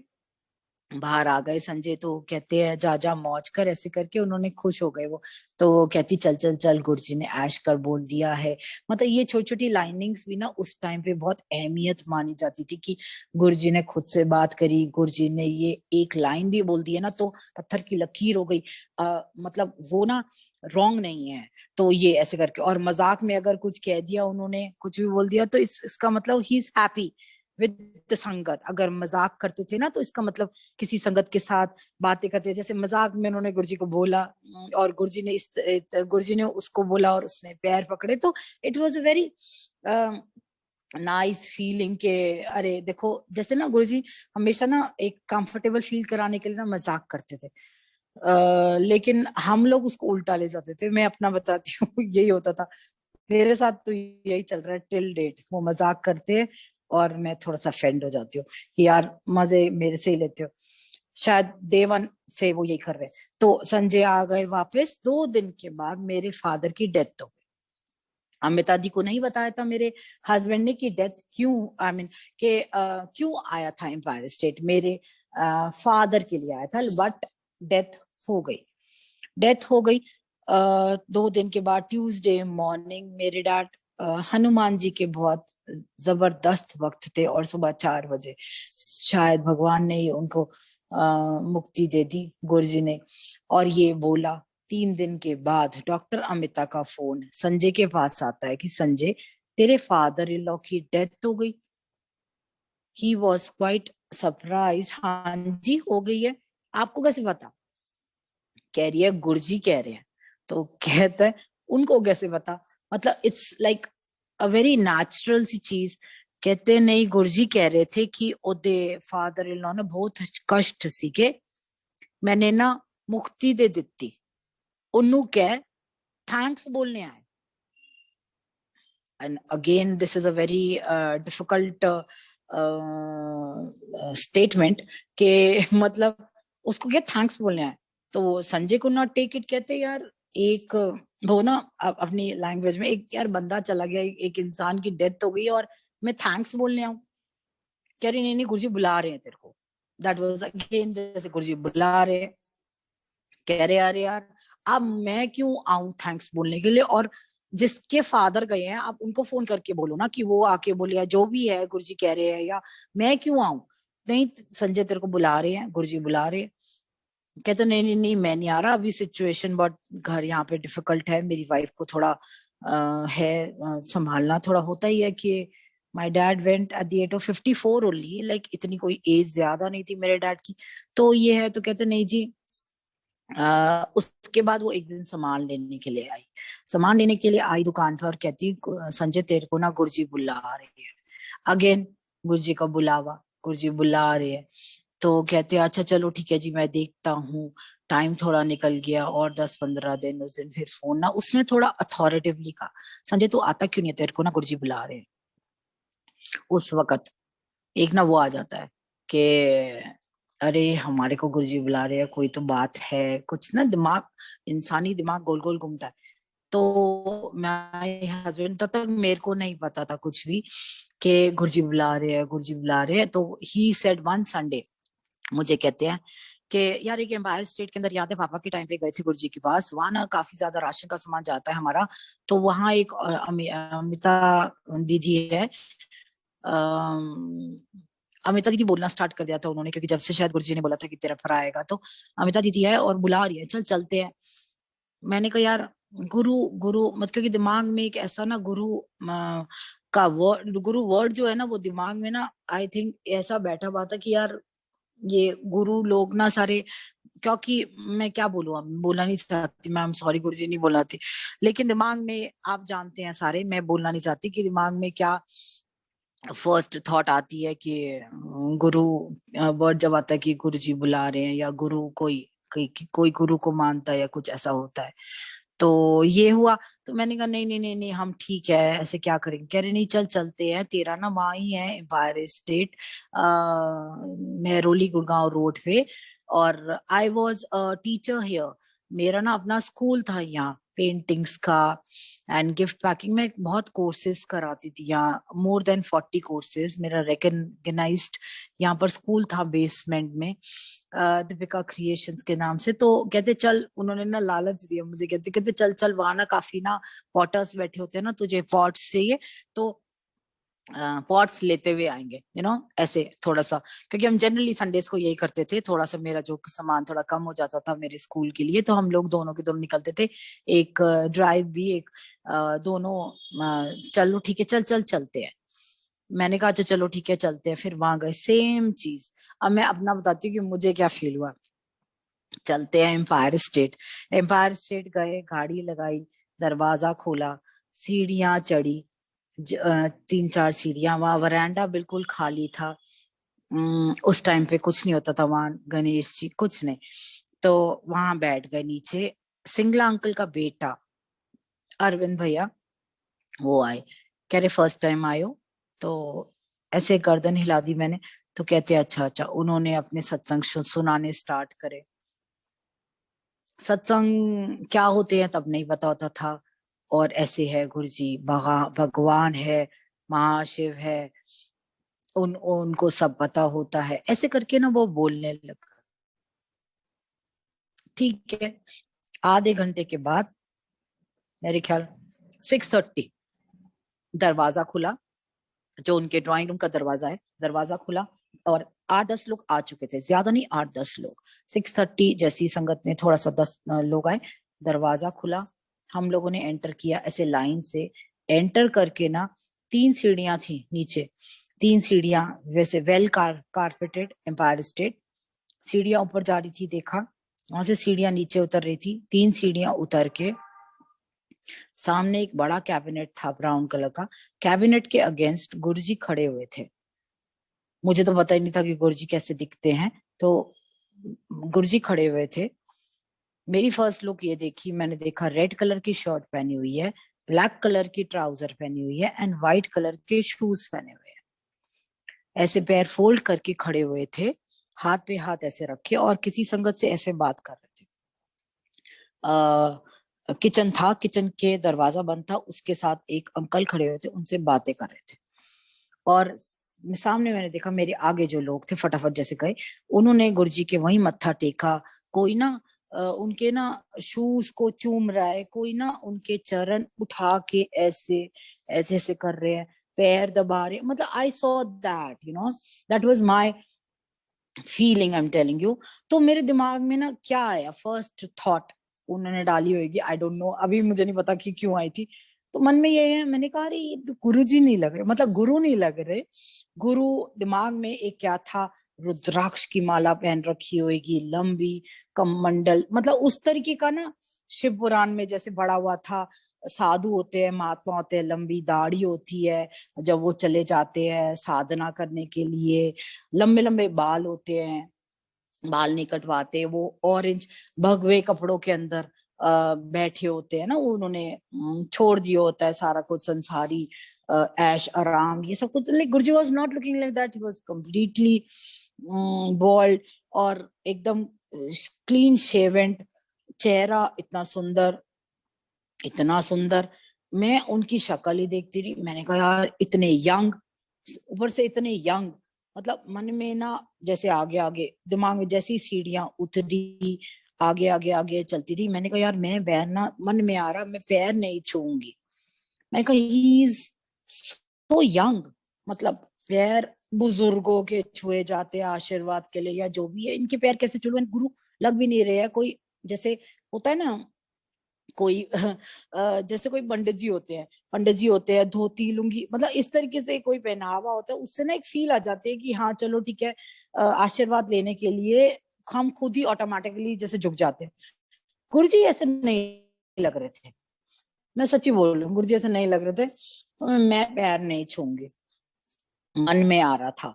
Speaker 1: बाहर आ गए संजय, तो कहते हैं जा जा मौज कर, ऐसे करके उन्होंने खुश हो गए वो। तो वो कहती चल चल चल गुरुजी ने ऐश कर बोल दिया है। मतलब ये छोटी छोटी लाइनिंग्स भी ना उस टाइम पे बहुत अहमियत मानी जाती थी कि गुरुजी ने खुद से बात करी, गुरुजी ने ये एक लाइन भी बोल दी है ना तो पत्थर की लकीर हो गई। मतलब वो ना रॉन्ग नहीं है। तो ये ऐसे करके, और मजाक में अगर कुछ कह दिया उन्होंने, कुछ भी बोल दिया, तो इसका मतलब ही इज हैप्पी विद संगत। अगर मजाक करते थे ना तो इसका मतलब किसी संगत के साथ बातें करते, जैसे मजाक में उन्होंने गुरुजी को बोला और गुरुजी ने उसको बोला और उसने पैर पकड़े, तो it was a very nice feeling के अरे देखो, जैसे ना गुरुजी हमेशा ना एक कंफर्टेबल फील कराने के लिए ना मजाक करते थे। लेकिन हम लोग उसको उल्टा ले जाते थे। मैं अपना बताती हूँ यही होता था मेरे साथ, तो यही चल रहा है टिल डेट। वो मजाक करते हैं और मैं थोड़ा सा फेंड हो जाती हूँ कि यार मजे मेरे से ही लेते हो। शायद डे वन से वो यही कर रहे हैं। तो संजय आ गए वापस, 2 दिन के बाद मेरे फादर की डेथ हो गई। अमिता दी को नहीं बताया था मेरे हस्बैंड ने कि डेथ क्यों, आई मीन के क्यों आया था एम्पायर स्टेट, मेरे फादर के लिए आया था, बट डेथ हो गई। डेथ हो गई 2 दिन के बाद ट्यूसडे मॉर्निंग मेरे डैड हनुमान जी के बहुत जबरदस्त भक्त थे और सुबह 4 बजे शायद भगवान ने ही उनको मुक्ति दे दी गुरुजी ने। और ये बोला 3 दिन के बाद डॉक्टर अमिता का फोन संजय के पास आता है कि संजय तेरे फादर इन लॉ की डेथ हो गई। ही वॉज क्वाइट सरप्राइज, हाँ जी हो गई है, आपको कैसे पता? कह रही है गुरुजी कह रहे हैं। तो कहता है उनको कैसे पता? मतलब it's like a very natural सी चीज। कहते नहीं गुरुजी कह रहे थे कि ओदे फादर इन लॉ ने बहुत कष्ट सीखे, मैंने ना मुक्ति दे ਦਿੱਤੀ, ਉਹਨੂੰ कह थैंक्स बोलने आए। and again this is a very difficult statement के मतलब उसको क्या थैंक्स बोलने आए। तो संजय को नॉट टेक इट, कहते यार एक वो ना अपनी लैंग्वेज में एक यार बंदा चला गया, एक इंसान की डेथ हो गई और मैं थैंक्स बोलने आऊं। कह रही नहीं नहीं गुरुजी बुला रहे हैं तेरे को। दैट वाज अगेन जैसे गुरुजी बुला रहे हैं। कह रहे अरे यार अब मैं क्यों आऊं थैंक्स बोलने के लिए, और जिसके फादर गए हैं आप उनको फोन करके बोलो ना कि वो आके बोले या जो भी है गुरुजी कह रहे हैं, या मैं क्यों आऊं। नहीं संजय तेरे को बुला रहे हैं, गुरुजी बुला रहे हैं। कहते नहीं नहीं नहीं मैं नहीं आ रहा, अभी सिचुएशन बहुत घर यहाँ पे डिफिकल्ट है, मेरी वाइफ को थोड़ा संभालना थोड़ा होता ही है कि my dad went at the age of 54 only, like इतनी कोई एज ज्यादा नहीं थी मेरे डैड की। तो ये है, तो कहते नहीं जी। उसके बाद वो एक दिन सामान लेने के लिए आई, सामान लेने के लिए आई दुकान पर और कहती संजय तेरे को ना गुरुजी बुला रहे हैं। अगेन गुरुजी का बुलावा, गुरुजी बुला रहे हैं। तो कहते अच्छा चलो ठीक है जी मैं देखता हूँ। टाइम थोड़ा निकल गया और 10-15 दिन, उस दिन फिर फोन ना उसने थोड़ा अथॉरिटिवली कहा संजय तू आता क्यों नहीं है, तेरे को ना गुरुजी बुला रहे हैं। उस वक्त एक ना वो आ जाता है कि अरे हमारे को गुरुजी बुला रहे हैं, कोई तो बात है कुछ ना, दिमाग इंसानी दिमाग गोल गोल घूमता है। तो मेरे हस्बैंड तब तक मेरे को नहीं पता था कुछ भी कि गुरुजी बुला रहे हैं, गुरुजी बुला रहे हैं। तो ही सेड वन संडे मुझे कहते हैं कि यार एक एम्पायर स्टेट के अंदर याद है पापा के टाइम पे गए थे गुरुजी के पास, वहां ना काफी ज्यादा राशन का सामान जाता है हमारा। तो वहां एक अमिता दीदी है, अमिता दीदी बोलना स्टार्ट कर दिया था उन्होंने, क्योंकि जब से शायद गुरुजी ने बोला था कि तेरा भरा आएगा, तो अमिता दीदी है और बुला रही है चल चलते हैं। मैंने कहा यार गुरु गुरु मत, क्योंकि दिमाग में एक ऐसा ना गुरु का वर्ड, गुरु वर्ड जो है ना वो दिमाग में ना आई थिंक ऐसा बैठा हुआ था कि यार ये गुरु लोग ना सारे क्योंकि मैं क्या बोलूँ, अब बोलना नहीं चाहती, मैं सॉरी गुरुजी नहीं बोलना थी, लेकिन दिमाग में आप जानते हैं सारे, मैं बोलना नहीं चाहती कि दिमाग में क्या फर्स्ट थॉट आती है कि गुरु वर्ड जब आता है कि गुरु जी बुला रहे हैं, या गुरु कोई गुरु को मानता है या कुछ ऐसा होता है। तो ये हुआ, तो मैंने कहा नहीं नहीं नहीं नहीं, हम ठीक है, ऐसे क्या करेंगे। कह रहे नहीं चल चलते हैं, तेरा ना वहाँ ही है Empire State, Mehrauli Gurgaon road पे, और I was a teacher here, मेरा ना अपना स्कूल था यहाँ पेंटिंग्स का एंड गिफ्ट पैकिंग में, बहुत कोर्सेज कराती थी यहाँ, मोर देन 40 कोर्सेज, मेरा रिकग्नाइज्ड यहाँ पर स्कूल था बेसमेंट में, दीपिका क्रिएशंस के नाम से। तो कहते चल, उन्होंने ना लालच दिया मुझे, कहते कहते चल चल वहां ना काफी ना पॉटर्स बैठे होते हैं ना, तुझे पॉट्स चाहिए तो पॉट्स लेते हुए आएंगे, ऐसे थोड़ा सा, क्योंकि हम जनरली संडेज को यही करते थे, थोड़ा सा मेरा जो सामान थोड़ा कम हो जाता था मेरे स्कूल के लिए, तो हम लोग दोनों के दोनों निकलते थे, एक ड्राइव भी, एक दोनों चलो ठीक है, चल चल चलते हैं। मैंने कहा अच्छा चलो ठीक है चलते हैं, फिर वहां गए, सेम चीज। अब मैं अपना बताती हूँ कि मुझे क्या फील हुआ। चलते हैं एम्पायर स्टेट, एम्पायर स्टेट गए, गाड़ी लगाई, दरवाजा खोला, सीढ़ियां चढ़ी, 3-4 सीढ़ियां, वहां वरांडा बिल्कुल खाली था। उस टाइम पे कुछ नहीं होता था वहां, गणेश जी कुछ नहीं। तो वहां बैठ गए नीचे, सिंगला अंकल का बेटा अरविंद भैया वो आए, कह रहे फर्स्ट टाइम आए हो, तो ऐसे गर्दन हिला दी मैंने। तो कहते अच्छा अच्छा, उन्होंने अपने सत्संग सुनाने स्टार्ट करे। सत्संग क्या होते हैं तब नहीं पता होता था, और ऐसे है गुरुजी भगवान है, महाशिव है, उनको सब पता होता है, ऐसे करके ना वो बोलने लगा। ठीक है, आधे घंटे के बाद, मेरे ख्याल 6:30, दरवाजा खुला, जो उनके ड्राइंग रूम का दरवाजा है, दरवाजा खुला, और 8-10 लोग आ चुके थे, ज्यादा नहीं, 8-10 लोग। 6:30 जैसी संगत में थोड़ा सा 10 लोग आए, दरवाजा खुला, हम लोगों ने एंटर किया ऐसे लाइन से। एंटर करके ना 3 सीढ़ियां थी नीचे, 3 सीढ़ियां, वैसे वेल कारपेटेड एम्पायर स्टेट, सीढ़ियां ऊपर जा रही थी, देखा वहां से सीढ़ियां नीचे उतर रही थी, 3 सीढ़ियां उतर के सामने एक बड़ा कैबिनेट था ब्राउन कलर का, कैबिनेट के अगेंस्ट गुरुजी खड़े हुए थे। मुझे तो पता ही नहीं था कि गुरुजी कैसे दिखते हैं, तो गुरुजी खड़े हुए थे। मेरी फर्स्ट लुक ये देखी, मैंने देखा रेड कलर की शर्ट पहनी हुई है, ब्लैक कलर की ट्राउजर पहनी हुई है, एंड व्हाइट कलर के शूज पहने हुए हैं, ऐसे पैर फोल्ड करके खड़े हुए थे, हाथ पे हाथ ऐसे रखे, और किसी संगत से ऐसे बात कर रहे थे। किचन था, किचन के दरवाजा बंद था, उसके साथ एक अंकल खड़े हुए थे, उनसे बातें कर रहे थे। और सामने मैंने देखा, मेरे आगे जो लोग थे फटाफट जैसे गए, उन्होंने गुरुजी के वहीं मत्था टेका, कोई ना उनके ना शूज को चूम रहा है, कोई ना उनके चरण उठा के ऐसे ऐसे ऐसे कर रहे हैं, पैर दबा रहे हैं, मतलब I saw that, that was my feeling, I am telling you. तो मेरे दिमाग में ना क्या आया, फर्स्ट थॉट उन्होंने डाली होगी, आई डोंट नो, अभी मुझे नहीं पता कि क्यों आई थी। तो मन में ये है, मैंने कहा अरे ये तो गुरु जी नहीं लग रहे, मतलब गुरु नहीं लग रहे। गुरु दिमाग में एक क्या था, रुद्राक्ष की माला पहन रखी होगी, लंबी कमंडल, मतलब उस तरीके का ना, शिव पुराण में जैसे बड़ा हुआ था, साधु होते हैं, महात्मा होते हैं, लंबी दाढ़ी होती है, जब वो चले जाते हैं साधना करने के लिए, लंबे लंबे बाल होते हैं, बाल नहीं कटवाते, वो ऑरेंज भगवे कपड़ों के अंदर बैठे होते हैं ना, उन्होंने छोड़ दिया होता है सारा कुछ संसारी ऐश आराम ये सब कुछ। Like Guruji was not looking like that, he was completely bald, और एकदम क्लीन शेवेंट, चेहरा इतना सुंदर, इतना सुंदर। मैं उनकी शक्ल ही देखती रही, मैंने कहा यार इतने यंग, ऊपर से इतने यंग, मतलब मन में ना जैसे आगे आगे दिमाग में जैसी सीढ़ियां उतरी, आगे आगे आगे चलती रही। मैंने कहा यार मैं पैर ना, मन में आ रहा मैं पैर नहीं छूंगी। मैंने कहा ही इज सो यंग, मतलब पैर बुजुर्गों के छुए जाते हैं आशीर्वाद के लिए या जो भी है, इनके पैर कैसे छुए, गुरु लग भी नहीं रहे हैं कोई, जैसे होता है ना कोई जैसे कोई पंडित जी होते हैं, पंडित जी होते हैं धोती लुंगी, मतलब इस तरीके से कोई पहनावा होता है, उससे ना एक फील आ जाती है कि हाँ चलो ठीक है, आशीर्वाद लेने के लिए हम खुद ही ऑटोमेटिकली जैसे झुक जाते हैं। गुरुजी ऐसे नहीं लग रहे थे, मैं सच्ची बोल रही हूँ, गुरुजी ऐसे नहीं लग रहे थे। तो मैं पैर नहीं छूंगी, मन में आ रहा था।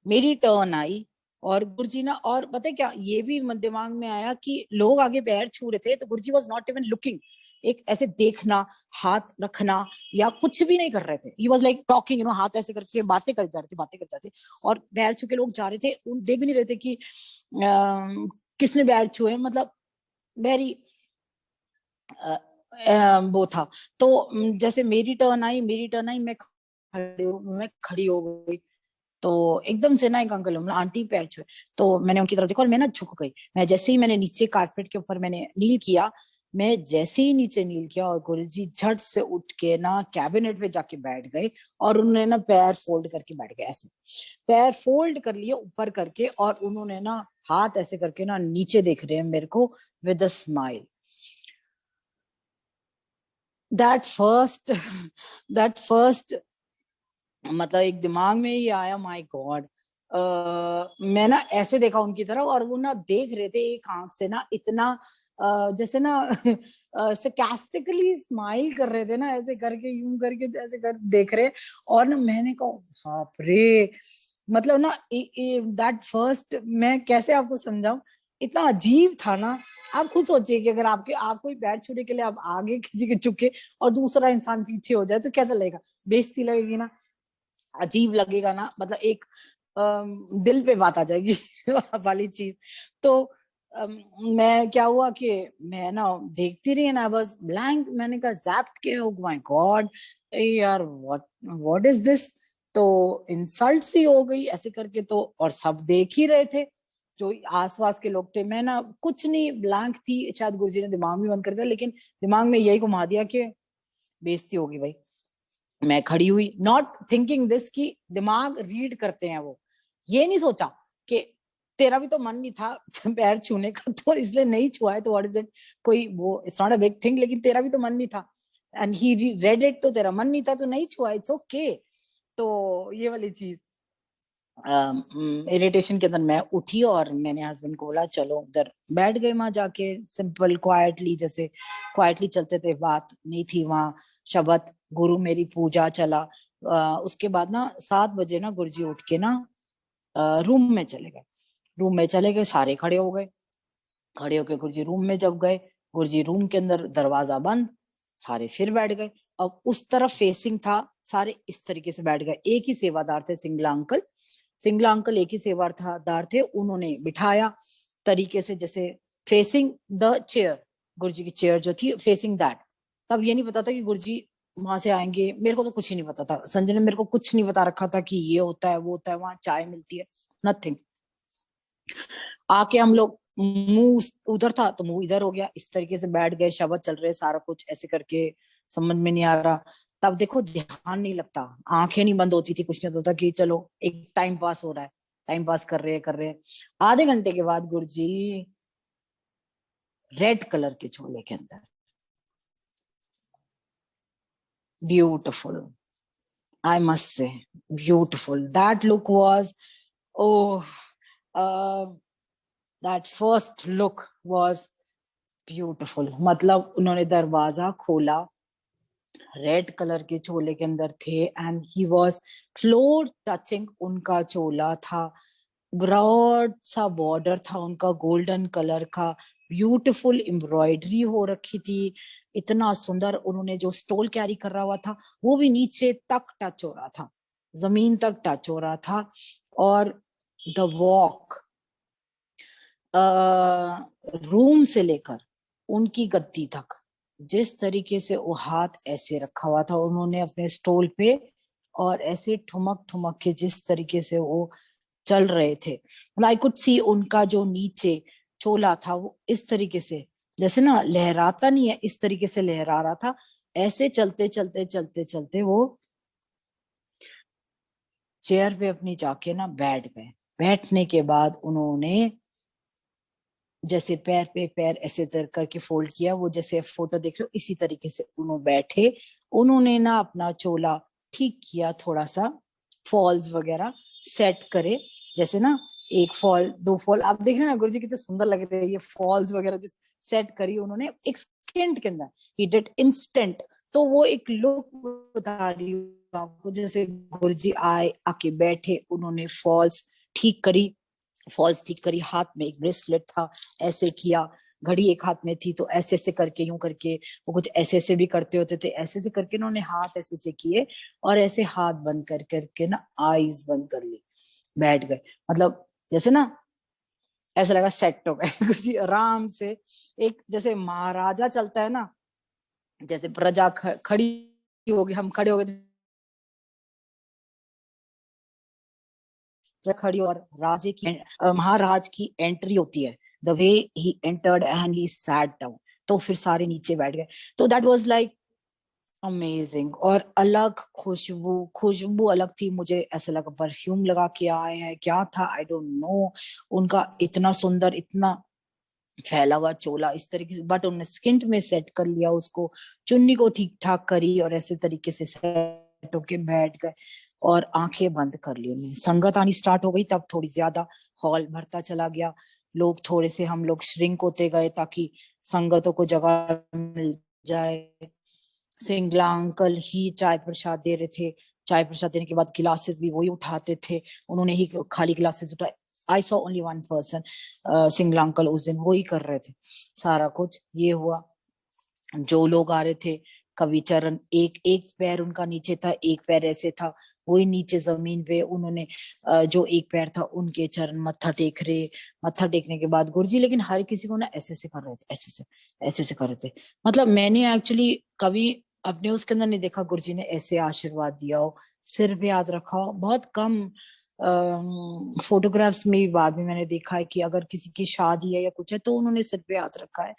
Speaker 1: मेरी टर्न आई और गुरुजी ना, और पता है क्या, ये भी दिमाग में आया कि लोग आगे पैर छू रहे थे तो गुरुजी वाज नॉट इवन लुकिंग, एक ऐसे देखना, हाथ रखना या कुछ भी नहीं कर रहे थे। ही वाज लाइक टॉकिंग, हाथ ऐसे करके बातें कर जा रहे थे, बातें कर जाते। और पैर छू के लोग जा रहे थे, देख भी नहीं रहे थे कि किसने पैर छुए, मतलब वेरी वो था। तो जैसे मेरी टर्न आई, मैं खड़ी हो गई। तो एकदम से ना एक अंकल, आंटी पैर छुए, तो मैंने उनकी तरफ देखा और मैं ना झुक गई। मैं जैसे ही मैंने नीचे कारपेट के ऊपर मैंने नील किया, मैं जैसे ही नीचे नील किया और गुरुजी झट से उठ के ना कैबिनेट पे जाके बैठ गए। और उन्होंने ना पैर फोल्ड करके बैठ गए, ऐसे पैर फोल्ड कर लिए ऊपर करके, और उन्होंने ना हाथ ऐसे करके ना नीचे देख रहे हैं मेरे को with a smile. That first that first मतलब एक दिमाग में ही आया, माय गॉड। मैं ना ऐसे देखा उनकी तरफ, और वो ना देख रहे थे एक आंख से ना इतना जैसे ना सरकास्टिकली स्माइल कर रहे थे ना, ऐसे करके यूं करके ऐसे कर देख रहे। और ना मैंने कहा बाप रे, मतलब ना दैट फर्स्ट, मैं कैसे आपको समझाऊं, इतना अजीब था ना। आप खुद सोचिए कि अगर आपको ही पैर छूने के लिए आप आगे किसी के झुके और दूसरा इंसान पीछे हो जाए तो कैसा लगेगा, बेइज्जती लगेगी ना, अजीब लगेगा ना, मतलब एक दिल पे बात आ जाएगी वाली चीज। तो मैं क्या हुआ कि मैं ना देखती रही ना, बस ब्लैंक, मैंने कहा जैप्ट के, ओ माय गॉड यार, व्हाट व्हाट इज दिस। तो इंसल्ट सी हो गई ऐसे करके, तो और सब देख ही रहे थे जो आसपास के लोग थे। मैं ना कुछ नहीं, ब्लैंक थी, शायद गुरुजी ने दिमाग में बंद कर दिया, लेकिन दिमाग में यही घुमा दिया कि बेइज्जती होगी भाई। मैं खड़ी हुई, नॉट थिंकिंग दिस कि दिमाग रीड करते हैं वो, ये नहीं सोचा कि तेरा भी तो मन नहीं था पैर छूने का, तो इसलिए नहीं छुआ है, तो व्हाट इज इट, कोई वो it's not a big thing, लेकिन तेरा भी तो मन नहीं था एंड ही रेड इट, तो तेरा मन नहीं था तो नहीं छुआ, इट्स ओके। तो ये वाली चीज इरिटेशन के अंदर मैं उठी और मैंने हस्बैंड को बोला चलो उधर बैठ गए, वहां जाके सिंपल क्वाइटली, जैसे क्वाइटली चलते थे, बात नहीं थी वहां, शब्द गुरु मेरी पूजा चला। उसके बाद ना 7 बजे ना गुरुजी उठ के ना रूम में चले गए। रूम में चले गए, सारे खड़े हो गए। खड़े होके गुरुजी रूम में जब गए, गुरुजी रूम के अंदर, दरवाजा बंद, सारे फिर बैठ गए। अब उस तरफ फेसिंग था, सारे इस तरीके से बैठ गए। एक ही सेवादार थे, सिंगला अंकल एक ही सेवादार थे, उन्होंने बिठाया तरीके से, जैसे फेसिंग द चेयर, गुरुजी की चेयर जो थी फेसिंग दैट। तब ये नहीं पता था कि गुरुजी वहां से आएंगे, मेरे को तो कुछ ही नहीं पता था, संजय ने मेरे को कुछ नहीं बता रखा था कि ये होता है वो होता है, वहां चाय मिलती है, नथिंग। आके हम लोग, मुंह उधर था तो मुंह इधर हो गया, इस तरीके से बैठ गए, शब्द चल रहे, सारा कुछ ऐसे करके, समझ में नहीं आ रहा। तब देखो ध्यान नहीं लगता, आंखें नहीं बंद होती थी, कुछ नहीं होता कि चलो एक टाइम पास हो रहा है, टाइम पास कर रहे हैं। आधे घंटे के बाद गुरुजी रेड कलर के चोले के अंदर, beautiful, I must say beautiful that look was. Oh, that first look was beautiful. मतलब उन्होंने दरवाजा खोला, रेड कलर के चोले के अंदर थे, and he was floor touching, उनका चोला था, ब्रॉड सा बॉर्डर था उनका गोल्डन कलर का, ब्यूटीफुल एम्ब्रॉयडरी हो रखी थी, इतना सुंदर। उन्होंने जो स्टोल कैरी कर रहा हुआ था वो भी नीचे तक टच हो रहा था, जमीन तक टच हो रहा था। और द वॉक, रूम से लेकर उनकी गद्दी तक, जिस तरीके से वो हाथ ऐसे रखा हुआ था उन्होंने अपने स्टोल पे, और ऐसे ठुमक ठुमक के जिस तरीके से वो चल रहे थे, आई कुड सी उनका जो नीचे चोला था वो इस तरीके से, जैसे ना लहराता नहीं है, इस तरीके से लहरा रहा था। ऐसे चलते चलते चलते चलते वो चेयर पे अपनी जाके ना बैठ गए। बैठने के बाद उन्होंने जैसे पैर पे पैर ऐसे तर करके फोल्ड किया, वो जैसे फोटो देख रहे हो इसी तरीके से उन्होंने बैठे। उन्होंने ना अपना चोला ठीक किया, थोड़ा सा फॉल्स वगैरह सेट करे, जैसे ना एक फॉल, दो फॉल, आप देख रहे हैं ना गुरुजी कितने सुंदर लग रहे हैं ये फॉल्स वगैरह जिस सेट करी उन्होंने एक सेकंड के अंदर, ही डिड इंस्टेंट। तो वो एक लुक बता रही हूँ आपको, जैसे गुरुजी आए, आके बैठे, उन्होंने फॉल्स ठीक करी, हाथ में एक ब्रेसलेट था, ऐसे किया, घड़ी एक हाथ में थी, तो ऐसे ऐसे करके, यूं करके, वो कुछ ऐसे ऐसे भी करते होते थे, ऐसे ऐसे करके उन्होंने हाथ ऐसे ऐसे किए, और ऐसे हाथ बंद कर करके ना आईज बंद कर ली, बैठ गए। मतलब जैसे ना ऐसा लगा सेट हो गए कुछ आराम से, एक जैसे महाराजा चलता है ना, जैसे प्रजा खड़ी होगी, हम खड़े हो गए, खड़ी, और राजे की महाराज की एंट्री होती है, the way he entered and he sat down, तो फिर सारे नीचे बैठ गए। तो दैट वाज लाइक अमेजिंग, और अलग खुशबू, खुशबू अलग थी, मुझे ऐसा लगा परफ्यूम लगा के आए हैं, क्या था आई डोंट नो। उनका इतना सुंदर, इतना फैला हुआ चोला इस तरीके से, बट उन्होंने स्किन में सेट कर लिया उसको, चुन्नी को ठीक ठाक करी, और ऐसे तरीके से सेट होके बैठ गए, और आंखें बंद कर ली उन्होंने। संगत आनी स्टार्ट हो गई, तब थोड़ी ज्यादा हॉल भरता चला गया, लोग थोड़े से, हम लोग श्रिंक होते गए ताकि संगतों को जगह मिल जाए। सिंगला अंकल ही चाय प्रसाद दे रहे थे, चाय प्रसाद देने के बाद गिलासेस भी वही उठाते थे, उन्होंने ही खाली गिलासेस उठाए। I saw only one person, Singla uncle उस दिन वो ही कर रहे थे सारा कुछ। ये हुआ, जो लोग आ रहे थे, कवि चरण, एक एक पैर उनका नीचे था, एक पैर ऐसे था, वही नीचे जमीन पे उन्होंने जो एक पैर था उनके चरण मत्था टेक रहे। मत्था टेकने के बाद गुरुजी लेकिन हर किसी को ना ऐसे से कर रहे थे, ऐसे से कर रहे थे। मतलब मैंने एक्चुअली कभी अपने उसके अंदर नहीं देखा गुरुजी ने ऐसे आशीर्वाद दिया हो, सिर पे याद रखा हो। बहुत कम फोटोग्राफ्स में भी बाद में मैंने देखा है कि अगर किसी की शादी है या कुछ है तो उन्होंने सिर पे हाथ रखा है,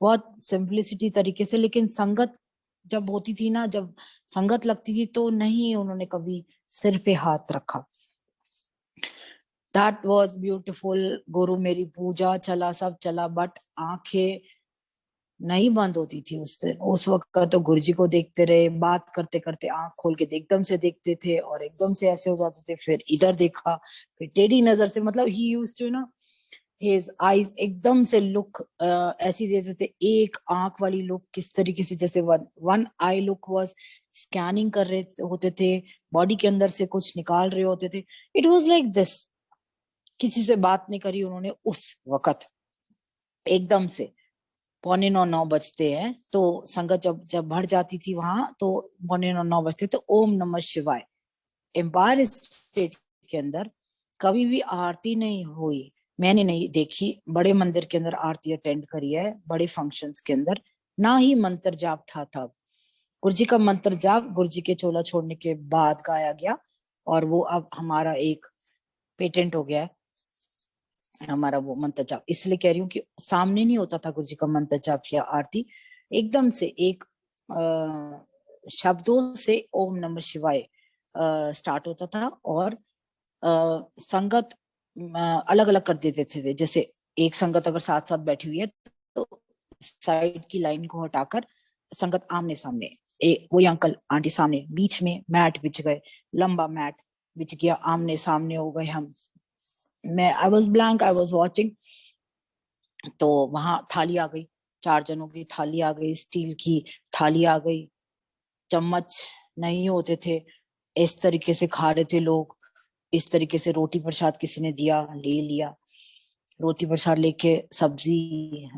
Speaker 1: बहुत सिंपलिसिटी तरीके से। लेकिन संगत जब होती थी ना, जब संगत लगती थी, तो नहीं उन्होंने कभी सिर पे हाथ रखा। That was beautiful. गुरु मेरी पूजा चला, सब चला, बट आंखें नहीं बंद होती थी उस दिन। उस वक्त तो गुरुजी को देखते रहे, बात करते करते आंख खोल के एकदम से देखते थे, और एकदम से ऐसे हो जाते थे, फिर इधर देखा, फिर टेढ़ी नजर से, मतलब ही यूज्ड टू ना हिज आईज एकदम से लुक ऐसी देते थे, एक आंख वाली लुक किस तरीके से, जैसे one one I look was scanning कर रहे होते थे, बॉडी के अंदर से कुछ निकाल रहे होते थे। It was like this. किसी से बात नहीं करी उन्होंने उस वक्त। एकदम से 8:45 9 बजते हैं, तो संगत जब जब भर जाती थी वहां, तो 8:45 9 बजते, तो ओम नमः शिवाय। एम्पायर स्टेट के अंदर कभी भी आरती नहीं हुई, मैंने नहीं देखी। बड़े मंदिर के अंदर आरती अटेंड करी है, बड़े फंक्शंस के अंदर, ना ही मंत्र जाप था तब। गुरुजी का मंत्र जाप गुरुजी के चोला छोड़ने के बाद गाया गया, और वो अब हमारा एक पेटेंट हो गया है, हमारा वो मंत्र जाप। इसलिए कह रही हूँ कि सामने नहीं होता था गुरुजी का मंत्र जाप या आरती, एकदम से एक शब्दों से ओम नमः शिवाय स्टार्ट होता था, और संगत अलग अलग कर देते थे। जैसे एक संगत अगर साथ साथ बैठी हुई है, तो साइड की लाइन को हटाकर संगत आमने सामने, वही अंकल आंटी सामने, बीच में मैट बिछ गए, लंबा मैट बिछ गया, आमने सामने हो गए हम। मैं I was blank, I was watching. तो वहां थाली आ गई, 4 जनों की थाली आ गई, स्टील की थाली आ गई, चम्मच नहीं होते थे, इस तरीके से खा रहे थे लोग। इस तरीके से रोटी प्रसाद किसी ने दिया, ले लिया, रोटी प्रसाद लेके सब्जी,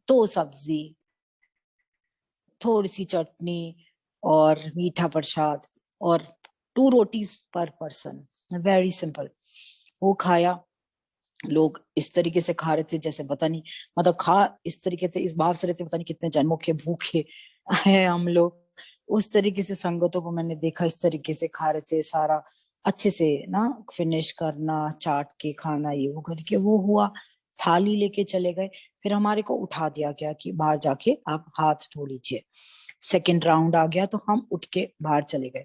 Speaker 1: तो सब्जी, थोड़ी सी चटनी, और मीठा प्रसाद, और 2 रोटीज पर पर्सन, वेरी सिंपल। वो खाया। लोग इस तरीके से खा रहे थे जैसे पता नहीं, मतलब खा इस तरीके से, इस भाव से रहते, पता नहीं कितने जन्मों के भूखे हैं हम लोग। उस तरीके से संगतों को मैंने देखा, इस तरीके से खा रहे थे सारा, अच्छे से ना फिनिश करना, चाट के खाना, ये वो करके वो हुआ। थाली लेके चले गए, फिर हमारे को उठा दिया गया कि बाहर जाके आप हाथ धो लीजिए। सेकेंड राउंड आ गया, तो हम उठ के बाहर चले गए।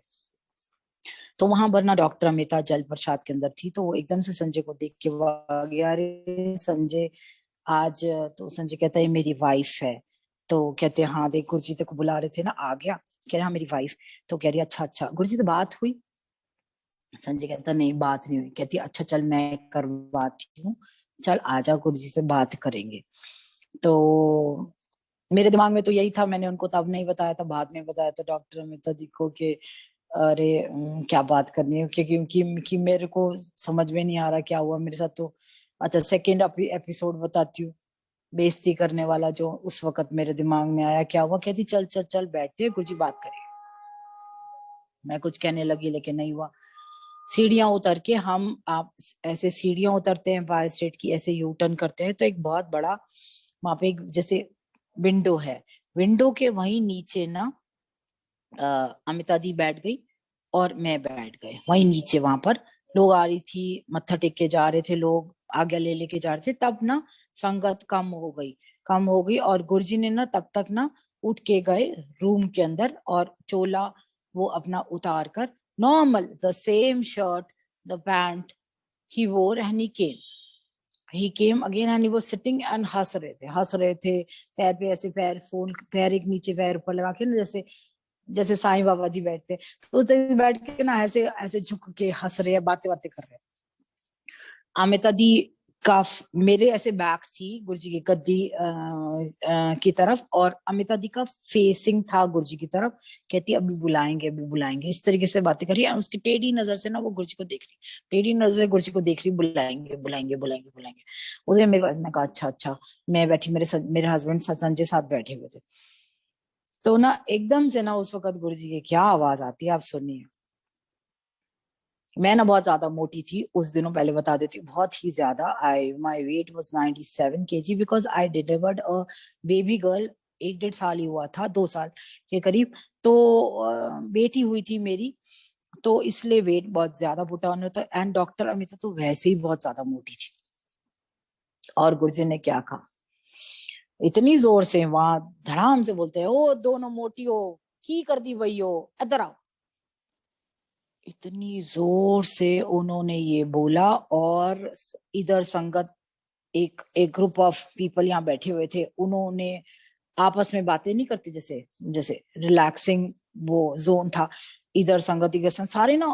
Speaker 1: तो वहां वरना डॉक्टर अमिता जल प्रसाद के अंदर थी, तो वो एकदम से संजय को देख के वो आ गया, अरे संजय आज। तो संजय कहता है मेरी वाइफ है। तो कहते हैं हाँ देख गुरुजी तेको बुला रहे थे ना, आ गया। कह रहे हाँ मेरी वाइफ। तो कह रही अच्छा अच्छा, गुरुजी से बात हुई? संजय कहता नहीं बात नहीं हुई। कहती अच्छा चल मैं करवाती हूँ, चल आजा गुरुजी से बात करेंगे। तो मेरे दिमाग में तो यही था, मैंने उनको तब नहीं बताया था, बाद में बताया था डॉक्टर अमिता दी को कि अरे क्या बात करनी है, क्योंकि मेरे को समझ में नहीं आ रहा क्या हुआ मेरे साथ। तो अच्छा सेकेंड एपिसोड बताती हूँ, बेइज्जती करने वाला, जो उस वक्त मेरे दिमाग में आया क्या हुआ। कहती चल चल चल बैठते हैं गुरुजी बात करेंगे। मैं कुछ कहने लगी लेकिन नहीं हुआ। सीढ़ियां उतर के हम आप ऐसे सीढ़ियां उतरते हैं फायर स्टेट की, ऐसे यू टर्न करते हैं तो एक बहुत बड़ा वहां पे एक जैसे विंडो है। विंडो के वहीं नीचे ना अमिता दी बैठ गई और मैं बैठ गए वहीं नीचे। वहां पर लोग आ रही थी, मत्था टेक के जा रहे थे लोग, आगे ले लेके जा रहे थे। तब ना संगत कम हो गई और गुरुजी ने ना तब तक ना उठ के गए रूम के अंदर और चोला वो अपना उतार कर normal the same shirt the pant he wore and he came again and he was sitting and हंस रहे थे पैर पे ऐसे, पैर फोन पैर एक नीचे पैर ऊपर लगा के ना, जैसे जैसे साईं बाबा जी बैठते। तो उस जगह बैठ के ना ऐसे ऐसे झुक के हंस रहे हैं, बातें बातें कर रहे हैं। अमिता दी का मेरे ऐसे बैक थी गुरुजी की गद्दी की तरफ, और अमिता दी का फेसिंग था गुरुजी की तरफ। कहती अभी बुलाएंगे अभी बुलाएंगे, इस तरीके से बातें करी। और उसकी टेढ़ी नजर से ना वो गुरुजी को देख रही, टेढ़ी नजर से गुरुजी को देख रही, बुलाएंगे बुलाएंगे बुलाएंगे बुलाएंगे। उसे मेरे पास ने कहा अच्छा अच्छा। मैं बैठी, मेरे हस्बैंड संजय साथ बैठे हुए थे। तो ना एकदम से ना उस वक्त गुरुजी की क्या आवाज आती है आप सुनिए। मैं ना बहुत ज्यादा मोटी थी उस दिनों, पहले बता देती हूँ, बहुत ही ज्यादा। I my weight was 97 kg because I delivered a baby girl. 1 1.5 साल ही हुआ था, 2 साल के करीब। तो बेटी हुई थी मेरी, तो इसलिए वेट बहुत ज्यादा पुटा ऑन होता। एंड डॉक्टर अमिता तो वैसे ही बहुत ज्यादा मोटी थी। और गुरुजी ने क्या कहा, इतनी जोर से वहां धड़ाम से बोलते हैं ओ दोनों मोटी हो, की कर दी वही हो, इधर आओ। इतनी जोर से उन्होंने ये बोला। और इधर संगत, एक एक ग्रुप ऑफ पीपल यहाँ बैठे हुए थे, उन्होंने आपस में बातें नहीं करती, जैसे जैसे रिलैक्सिंग वो जोन था। इधर संगत इधर सारे ना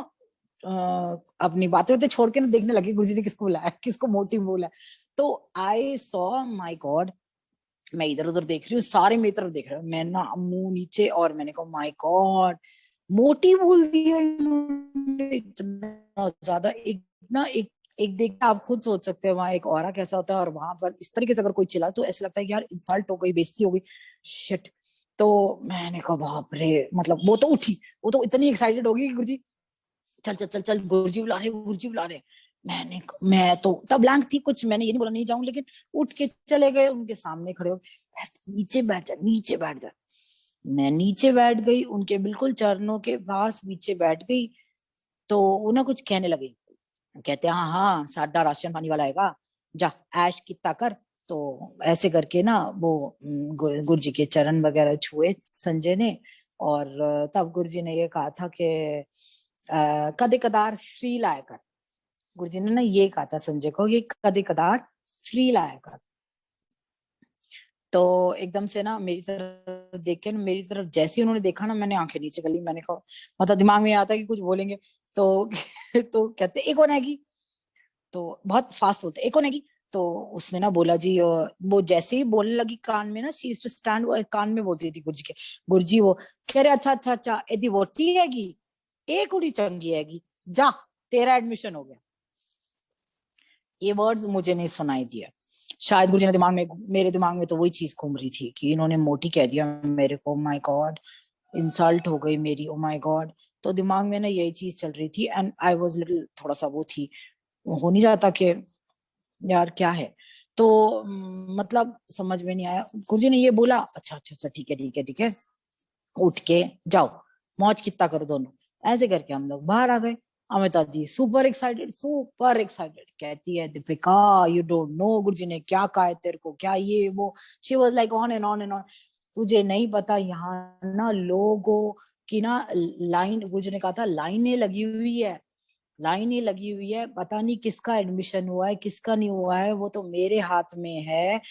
Speaker 1: अपनी बातें बातें छोड़ के ना देखने लगे गुरुजी ने किसको बुलाया, किसको मोटी बोला। तो आई सॉ माई गॉड, मैं इधर उधर देख रही हूँ, सारे मेरी तरफ देख रहे हो, मैं ना मुंह नीचे, और मैंने कहा माय गॉड मोटी बोल दिया इन्होंने इतना ज्यादा। एक ना एक देख के आप खुद सोच सकते हैं वहां एक औरा कैसा होता है, और वहां पर इस तरीके से अगर कोई चिल्ला तो ऐसा लगता है कि यार इंसल्ट हो गई, बेइज्जती हो गई, शिट। तो मैंने कहा बाप रे, मतलब वो तो उठी, वो तो इतनी एक्साइटेड होगी कि गुरुजी चल चल चल चल गुरुजी बुला रहे गुरुजी बुला रहे। मैं तो तब ब्लैंक थी, कुछ मैंने ये नहीं बोला नहीं जाऊं, लेकिन उठ के चले गए उनके सामने खड़े हो, नीचे बैठ जा नीचे बैठ जा। मैं नीचे बैठ गई उनके बिल्कुल चरणों के पास, नीचे बैठ गई। तो उन्हें कुछ कहने लगी, कहते हाँ हाँ साडा राशन पानी वाला आएगा, जा ऐश कितना कर। तो ऐसे करके ना वो गुरु जी के चरण वगैरह छुए संजय ने। और तब गुरु जी ने ये कहा था कि कदे कदार फ्री लाया कर। गुरु जी ने ना ये कहा था संजय को, ये कदे कदार फ्री लाया कर। तो एकदम से ना मेरी तरफ देख के, मेरी तरफ जैसे ही उन्होंने देखा ना, मैंने आंखें नीचे कर ली। मैंने कहा, मतलब दिमाग में आता है कि कुछ बोलेंगे तो तो कहते एक और आएगी, तो बहुत फास्ट बोलते एक और आएगी। तो उसने ना बोला जी, वो जैसे ही बोलने लगी कान में ना, शी यूज्ड टू स्टैंड, कान में बोलती थी गुरुजी के। गुरुजी वो कह रहे अच्छा अच्छा अच्छा यदि वोटी हैगी, एक कुड़ी चंगी हैगी, जा तेरा एडमिशन हो गया। ये वर्ड्स मुझे नहीं सुनाई दिया। शायद गुरुजी ने दिमाग में, मेरे दिमाग में तो वही चीज घूम रही थी कि इन्होंने मोटी कह दिया मेरे को, माय गॉड इंसल्ट हो गई मेरी, ओ माय गॉड। तो दिमाग में ना यही चीज चल रही थी एंड आई वाज लिटिल, थोड़ा सा वो थी, हो नहीं जाता कि यार क्या है। तो मतलब समझ में नहीं आया। गुरुजी ने ये बोला अच्छा अच्छा अच्छा ठीक है ठीक है ठीक है, उठ के जाओ मौज कितना करो दोनों। ऐसे करके हम लोग बाहर आ गए। अमिता दी सुपर एक्साइटेड कहती है दीपिका यू डोंट नो गुरुजी ने क्या कहा है तेरे को, क्या ये वो। She was like on and on and on. तुझे नहीं पता यहाँ ना लोगों की ना लाइन, गुरुजी ने कहा था लाइनें लगी हुई है, लाइनें लगी हुई है, पता नहीं किसका एडमिशन हुआ है किसका नहीं हुआ है, वो तो मेरे हाथ में है।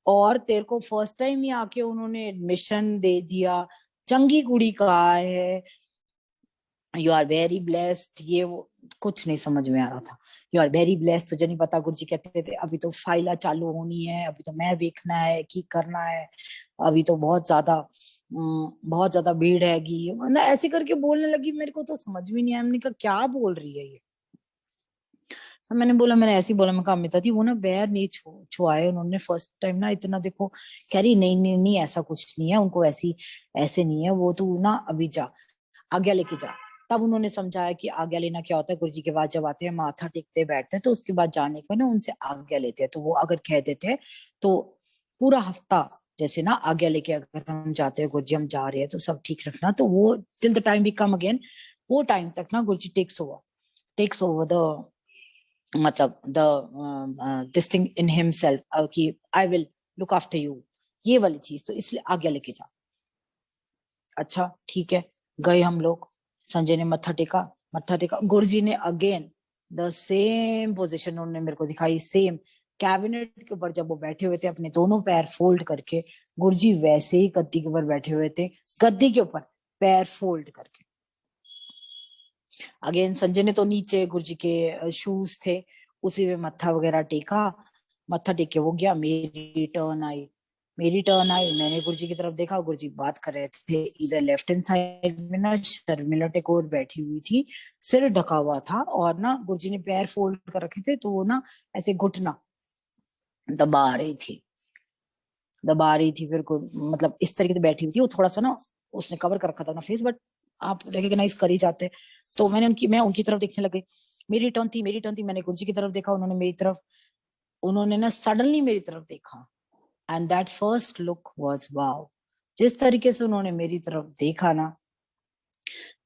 Speaker 1: और तेरे को फर्स्ट टाइम ही आके उन्होंने एडमिशन दे दिया, चंगी कुड़ी कहा है, यू आर वेरी ब्लेस्ड, ये वो कुछ नहीं समझ में आ रहा था। यू आर वेरी ब्लेस्ड, तुझे नहीं पता, गुरुजी कहते थे अभी तो फाइल चालू होनी है, अभी तो मैं देखना है की करना है, अभी तो बहुत ज्यादा भीड़ हैगी, मतलब ऐसे करके बोलने लगी। मेरे को तो समझ भी नहीं आया, हमने कहा क्या बोल रही है ये। तो मैंने बोला, मैंने ऐसे ही बोला, मैं कहा अमिता दी वो ना पैर नहीं छुआए उन्होंने फर्स्ट टाइम ना, इतना देखो। कह रही नहीं नहीं नहीं, ऐसा कुछ नहीं है, उनको ऐसी ऐसे नहीं है, वो तू ना अभी जा, आज्ञा लेके जा। तब उन्होंने समझाया कि आज्ञा लेना क्या होता है। गुरुजी के बाद जब आते हैं माथा टेकते बैठते हैं, तो उसके बाद जाने को ना उनसे आज्ञा लेते हैं। तो वो अगर कह देते हैं तो पूरा हफ्ता जैसे ना आज्ञा लेके अगर हम जाते हैं, गुरुजी हम जा रहे हैं तो सब ठीक रखना, तो वो till the time we come again, वो टाइम तक ना गुरुजी टेक्स ओवर द, मतलब the this thing in himself, कि I will look after you, ये वाली चीज, तो इसलिए आज्ञा लेके जा। अच्छा ठीक है, गए हम लोग। संजय ने मत्था टेका, गुरुजी ने अगेन द सेम पोजिशन उन्होंने मेरे को दिखाई, सेम कैबिनेट के ऊपर जब वो बैठे हुए थे अपने दोनों पैर फोल्ड करके, गुरुजी वैसे ही गद्दी के ऊपर बैठे हुए थे, गद्दी के ऊपर पैर फोल्ड करके। अगेन संजय ने तो नीचे गुरुजी के शूज थे, उसी में मत्था वगैरह टेका, मत्था टेक के वो गया। मेरी टर्न आई, मैंने गुरुजी की तरफ देखा, गुरुजी बात कर रहे थे। इधर लेफ्ट हैंड साइड में ना शर्मिला टेगोर बैठी हुई थी, सिर ढका हुआ था, और ना गुरुजी ने पैर फोल्ड कर रखे थे, तो वो ना ऐसे घुटना दबा रही थी, फिर मतलब इस तरीके से बैठी हुई थी वो, थोड़ा सा ना उसने कवर कर रखा था अपना फेस, बट आप रिकॉग्नाइज कर ही जाते। तो मैं उनकी तरफ देखने लगी। मेरी टर्न थी, मैंने गुरुजी की तरफ देखा, उन्होंने मेरी तरफ, उन्होंने ना सडनली मेरी तरफ देखा, and that first look was wow. जिस तरीके से उन्होंने मेरी तरफ देखा ना,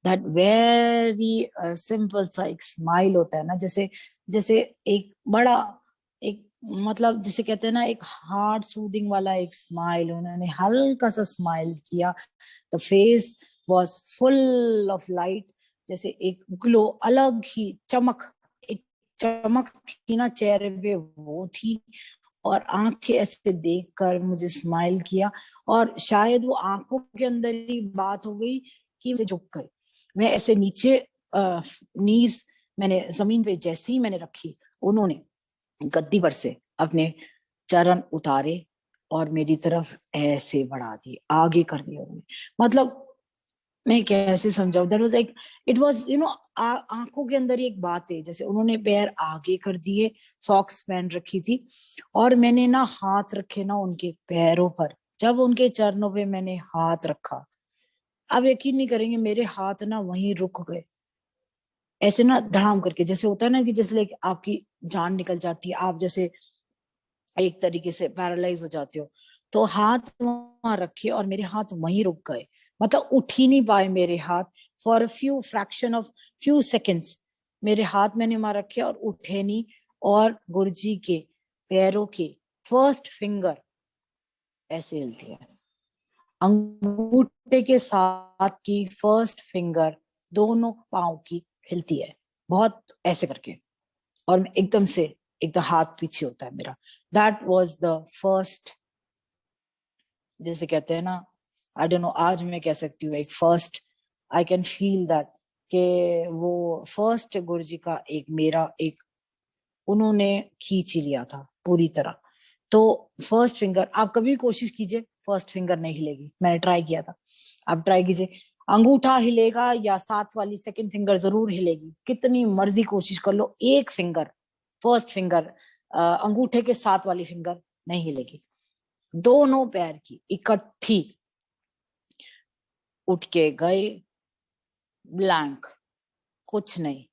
Speaker 1: दैट वेरी सिंपल सा एक स्माइल होता है ना, जैसे जैसे एक बड़ा, एक मतलब जिसे कहते हैं ना एक हार्ट सूदिंग वाला एक स्माइल, उन्होंने हल्का सा स्माइल किया। The face was full of light, जैसे एक ग्लो, अलग ही एक चमक थी ना चेहरे पे, वो थी। और आंखें ऐसे देखकर मुझे स्माइल किया, और शायद वो आंखों के अंदर ही बात हो गई कि मुझे झुक गए। मैं ऐसे नीचे नीज मैंने जमीन पे जैसे ही मैंने रखी, उन्होंने गद्दी पर से अपने चरण उतारे और मेरी तरफ ऐसे बढ़ा दिए, आगे कर दिया उन्होंने। मतलब मैं कैसे समझाऊं, that was like, it was आंखों के अंदर ही एक बात है, जैसे उन्होंने पैर आगे कर दिए, सॉक्स पहन रखी थी, और मैंने ना हाथ रखे ना उनके पैरों पर। जब उनके चरणों पे मैंने हाथ रखा, अब यकीन नहीं करेंगे, मेरे हाथ ना वहीं रुक गए, ऐसे ना धड़ाम करके, जैसे होता है ना कि जैसे लाइक आपकी जान निकल जाती है, आप जैसे एक तरीके से पैरालाइज हो जाते हो। तो हाथ वहां रखे और मेरे हाथ वहीं रुक गए, मतलब उठ ही नहीं पाए मेरे हाथ, for fraction of few seconds मेरे हाथ मैंने वहां रखे और उठे नहीं। और गुरुजी के पैरों के फर्स्ट फिंगर ऐसे हिलती है, अंगूठे के साथ की फर्स्ट फिंगर दोनों पांव की हिलती है, बहुत ऐसे करके, और एकदम से एकदम हाथ पीछे होता है मेरा। दैट वाज द फर्स्ट, जैसे कहते हैं ना, आई डोंट नो, आज मैं कह सकती हूँ एक first, I can feel that, के वो फर्स्ट गुरुजी का एक मेरा एक, उन्होंने खींच ही लिया था पूरी तरह। तो फर्स्ट फिंगर, आप कभी कोशिश कीजिए, फर्स्ट फिंगर नहीं हिलेगी, मैंने ट्राई किया था, आप ट्राई कीजिए, अंगूठा हिलेगा या साथ वाली सेकंड फिंगर जरूर हिलेगी, कितनी मर्जी कोशिश कर लो, एक फिंगर, फर्स्ट फिंगर, अंगूठे के साथ वाली फिंगर नहीं हिलेगी। दोनों पैर की इकट्ठी उठ के गए, ब्लैंक, कुछ नहीं,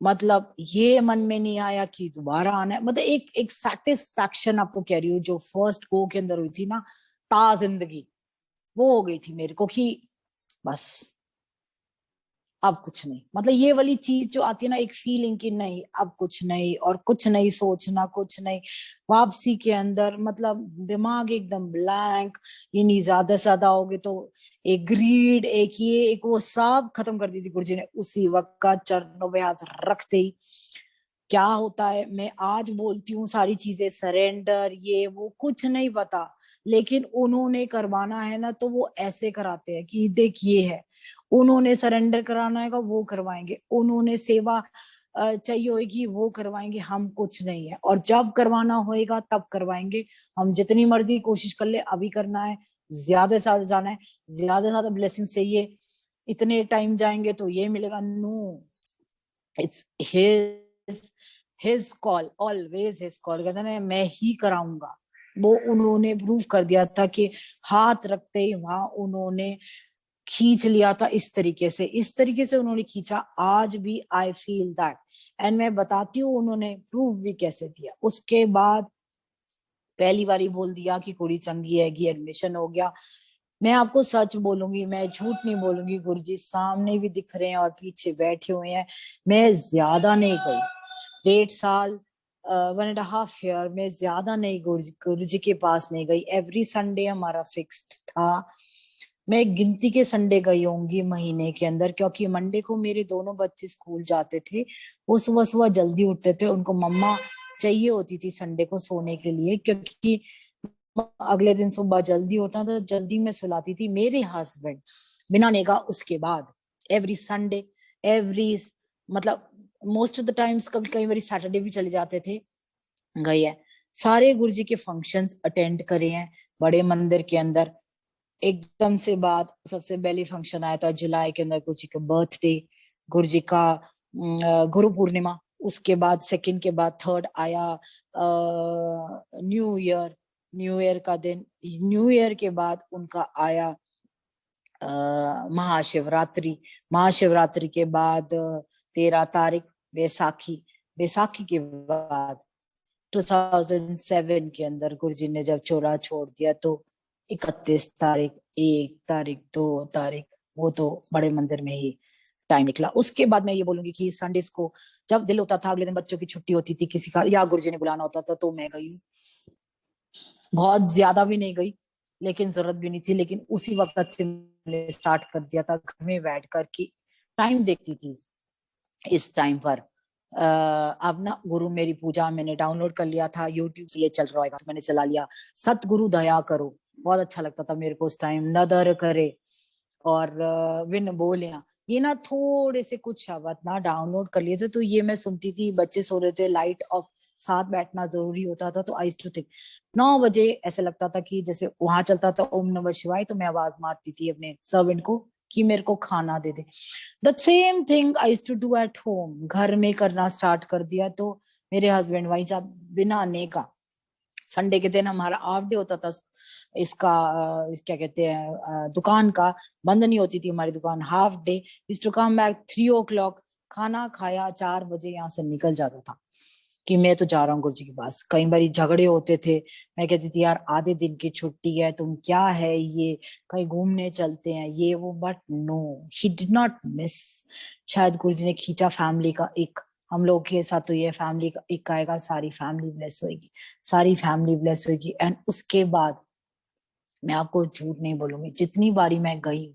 Speaker 1: मतलब ये मन में नहीं आया कि दोबारा आना है, मतलब एक एक सेटिस्फैक्शन आपको कह रही हूँ, जो फर्स्ट गो के अंदर हुई थी ना, ता जिंदगी, वो हो गई थी मेरे को कि बस अब कुछ नहीं, मतलब ये वाली चीज जो आती है ना, एक फीलिंग कि नहीं अब कुछ नहीं, और कुछ नहीं सोचना, कुछ नहीं, वापसी के अंदर मतलब दिमाग एकदम ब्लैंक, ये नहीं ज्यादा से ज्यादा होगे तो एक ग्रीड, एक ये एक वो, सब खत्म कर दी थी गुरुजी ने उसी वक्त का, चरणों पे हाथ रखते ही। क्या होता है, मैं आज बोलती हूँ सारी चीजें, सरेंडर ये वो कुछ नहीं पता, लेकिन उन्होंने करवाना है ना, तो वो ऐसे कराते हैं कि देख ये है, उन्होंने सरेंडर कराना है वो करवाएंगे, उन्होंने सेवा चाहिए होगी वो करवाएंगे, हम कुछ नहीं है। और जब करवाना होएगा तब करवाएंगे, हम जितनी मर्जी कोशिश कर ले, अभी करना है, ज्यादा से ज्यादा जाना है, ज्यादा से ज्यादा ब्लेसिंग चाहिए, इतने टाइम जाएंगे तो ये मिलेगा। No, it's his call, always his call. कहते ना मैं ही कराऊंगा, वो उन्होंने प्रूव कर दिया था कि हाथ रखते ही वहां उन्होंने खींच लिया था, इस तरीके से उन्होंने खींचा। आज भी आई फील दैट, एंड मैं बताती हूँ उन्होंने प्रूव भी कैसे दिया। उसके बाद पहली बार ही बोल दिया कि कुड़ी चंगी है, कि एडमिशन हो गया। मैं आपको सच बोलूंगी, मैं झूठ नहीं बोलूंगी, गुरुजी सामने भी दिख रहे हैं और पीछे बैठे हुए हैं। मैं ज्यादा नहीं गई, 1.5 साल, 1.5 ईयर में ज्यादा नहीं गुरुजी के पास नहीं गई। एवरी संडे हमारा फिक्स्ड था। मैं गिनती के संडे गई होंगी महीने के अंदर, क्योंकि मंडे को मेरे दोनों बच्चे स्कूल जाते थे, वो सुबह सुबह जल्दी उठते थे, उनको मम्मा चाहिए होती थी संडे को सोने के लिए, क्योंकि अगले दिन सुबह जल्दी होता था, जल्दी में सुलाती थी मेरे हस्बैंड बिना नेगा। उसके बाद एवरी संडे, एवरी मतलब मोस्ट ऑफ द टाइम्स, कभी कई बार सैटरडे भी चले जाते थे, गए हैं। सारे गुरुजी के फंक्शंस अटेंड करे हैं बड़े मंदिर के अंदर। एकदम से बाद सबसे पहले फंक्शन आया था जुलाई के अंदर, गुरुजी का बर्थडे, गुरुजी का गुरु पूर्णिमा। उसके बाद सेकंड के बाद थर्ड आया न्यू ईयर, न्यू ईयर का दिन, न्यू ईयर के बाद उनका आया महाशिवरात्रि, महाशिवरात्रि के बाद 13 तारीख बैसाखी, बैसाखी के बाद 2007 के अंदर गुरुजी ने जब चोला छोड़ दिया, तो 31 तारीख, 1 तारीख, 2 तारीख, वो तो बड़े मंदिर में ही टाइम निकला। उसके बाद मैं ये बोलूंगी कि संडेज को जब दिल होता था, अगले दिन बच्चों की छुट्टी होती थी किसी का, या गुरुजी ने बुलाना होता था, तो मैं गई। बहुत ज्यादा भी नहीं गई, लेकिन जरूरत भी नहीं थी। लेकिन उसी वक्त से मैंने स्टार्ट कर दिया था घर में बैठ कर की टाइम देखती थी। इस टाइम पर अब ना गुरु मेरी पूजा मैंने डाउनलोड कर लिया था, यूट्यूब ये चल रहा है तो मैंने चला लिया। सतगुरु दया करो बहुत अच्छा लगता था मेरे को उस टाइम, नदर करे और विन बोलियां, ये ना थोड़े से कुछ शब्द ना डाउनलोड कर लिए थे, तो ये मैं सुनती थी। बच्चे सो रहे थे, लाइट ऑफ, साथ बैठना जरूरी होता था, तो आई टू थिंक 9 बजे ऐसे लगता था कि जैसे वहां चलता था ओम नमः शिवाय, तो मैं आवाज मारती थी अपने सर्वेंट को कि मेरे को खाना दे दे। The same thing I to do at home, घर में करना स्टार्ट कर दिया। तो मेरे हस्बैंड वही बिना आने का, संडे के दिन हमारा ऑफ डे होता था इसका, क्या कहते हैं, दुकान का बंद नहीं होती थी हमारी दुकान, half day. To come back 3 o'clock, खाना खाया 4 बजे यहाँ से निकल जाता था कि मैं तो जा रहा हूँ गुरुजी के पास। कई बार झगड़े होते थे, मैं कहती थी यार आधे दिन की छुट्टी है, तुम क्या है ये, कहीं घूमने चलते हैं ये वो, but no, he did not miss. शायद गुरुजी ने खींचा फैमिली का एक, हम लोग के साथ तो ये फैमिली का एक आएगा, सारी फैमिली ब्लेस होगी, सारी फैमिली ब्लेस होगी। एंड उसके बाद मैं आपको झूठ नहीं बोलूंगी, जितनी बारी मैं गई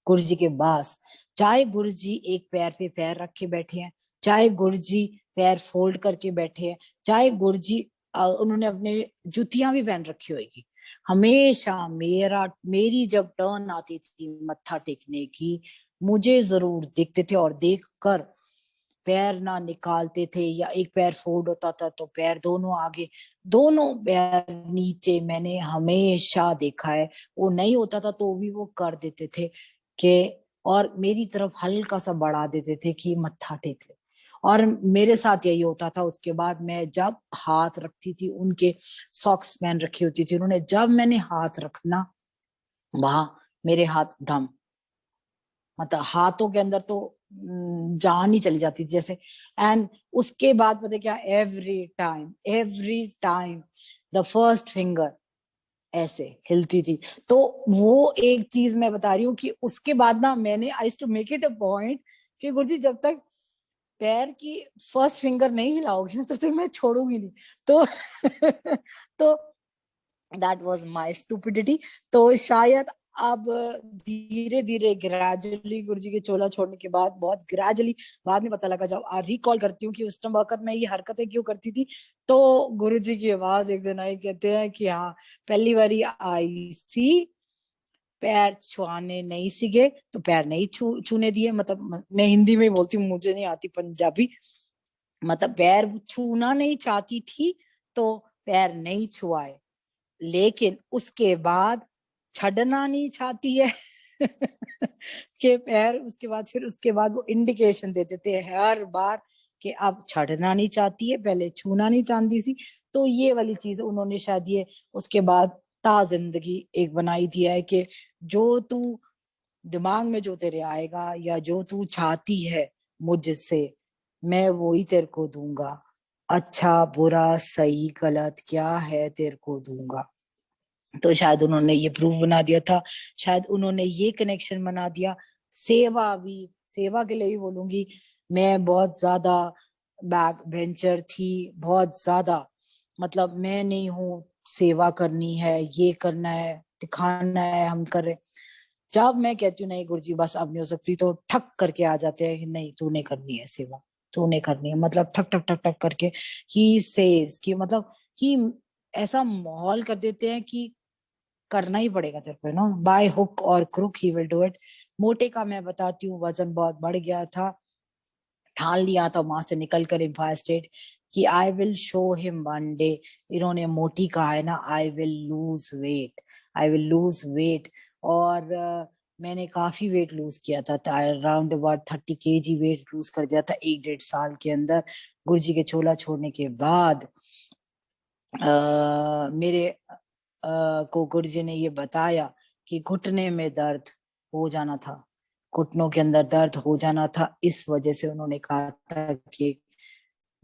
Speaker 1: गुरुजी के पास, चाहे गुरुजी एक पैर पे पैर रख के बैठे हैं, चाहे गुरुजी पैर फोल्ड करके बैठे हैं, चाहे गुरुजी उन्होंने अपने जुतियां भी पहन रखी होगी, हमेशा मेरी जब टर्न आती थी मत्था टेकने की, मुझे जरूर देखते थे। और देख कर पैर ना निकालते थे, या एक पैर फोल्ड होता था तो पैर दोनों आगे, दोनों पैर नीचे, मैंने हमेशा देखा है। वो नहीं होता था तो भी वो कर देते थे कि, और मेरी तरफ हल्का सा बढ़ा देते थे कि मत्था टेक ले। और मेरे साथ यही होता था। उसके बाद मैं जब हाथ रखती थी, उनके सॉक्स पहन रखी होती थी उन्होंने, जब मैंने हाथ रखना वहां मेरे हाथ दम, मतलब हाथों के अंदर तो जान ही चली जाती थी जैसे। एंड उसके बाद पता है क्या, every time the first finger ऐसे हिलती थी। तो वो एक चीज मैं बता रही हूँ कि उसके बाद ना मैंने I to make it a point कि गुरुजी जब तक पैर की फर्स्ट फिंगर नहीं हिलाओगे ना, तो मैं छोड़ूंगी नहीं। तो तो दैट वाज माय स्टूपिडिटी। तो शायद अब धीरे धीरे ग्रेजुअली गुरुजी के चोला छोड़ने के बाद, बहुत ग्रेजुअली बाद में पता लगा, जब रिकॉल करती हूँ कि उस टाइम वक्त मैं ये हरकतें क्यों करती थी, तो गुरुजी की आवाज एक दिन आई, कहते हैं कि हाँ पहली बारी आई सी, पैर छुआने नहीं सीखे तो पैर नहीं छूने दिए, मतलब मैं हिंदी में बोलती हूँ, मुझे नहीं आती पंजाबी, मतलब पैर छूना नहीं चाहती थी तो पैर नहीं छुआए, लेकिन उसके बाद छड़ना नहीं चाहती है कि पैर, उसके बाद फिर उसके बाद वो इंडिकेशन दे देते हैं हर बार कि अब छड़ना नहीं चाहती है, पहले छूना नहीं चाहती थी। तो ये वाली चीज उन्होंने शायद ये उसके बाद ता जिंदगी एक बनाई दिया है कि जो तू दिमाग में जो तेरे आएगा या जो तू चाहती है मुझसे, मैं वो ही तेरे को दूंगा, अच्छा बुरा सही गलत क्या है तेरे को दूंगा। तो शायद उन्होंने ये प्रूफ बना दिया था, शायद उन्होंने ये कनेक्शन बना दिया। सेवा भी, सेवा के लिए भी बोलूंगी, मैं बहुत ज्यादा बैक वेंचर थी, बहुत ज्यादा, मतलब मैं नहीं हूँ सेवा करनी है, ये करना है, दिखाना है, हम कर रहे। जब मैं कहती हूँ नहीं गुरुजी बस अब नहीं हो सकती, तो ठक करके आ जाते हैं कि नहीं तूने करनी है सेवा, तूने करनी है, मतलब ठक ठक ठक ठक करके ही सेज कि मतलब ही ऐसा माहौल कर देते हैं कि करना ही पड़ेगा तेरे को, ना बाय हुक और crook he will do it. मोटे का मैं बताती हूँ, वजन बहुत बढ़ गया था, ठान लिया था वहां से निकल कर एम्पायर स्टेट कि I will show him one day. इन्होंने मोटी कहा है ना, I will lose weight, I will lose weight. और मैंने काफी वेट लूज किया था, around about 30 kg weight lose कर दिया था 1 डेढ़ साल के अंदर, गुरुजी के चोला छोड़ने के बाद। मेरे को गुरुजी ने ये बताया कि घुटने में दर्द हो जाना था, घुटनों के अंदर दर्द हो जाना था, इस वजह से उन्होंने कहा था कि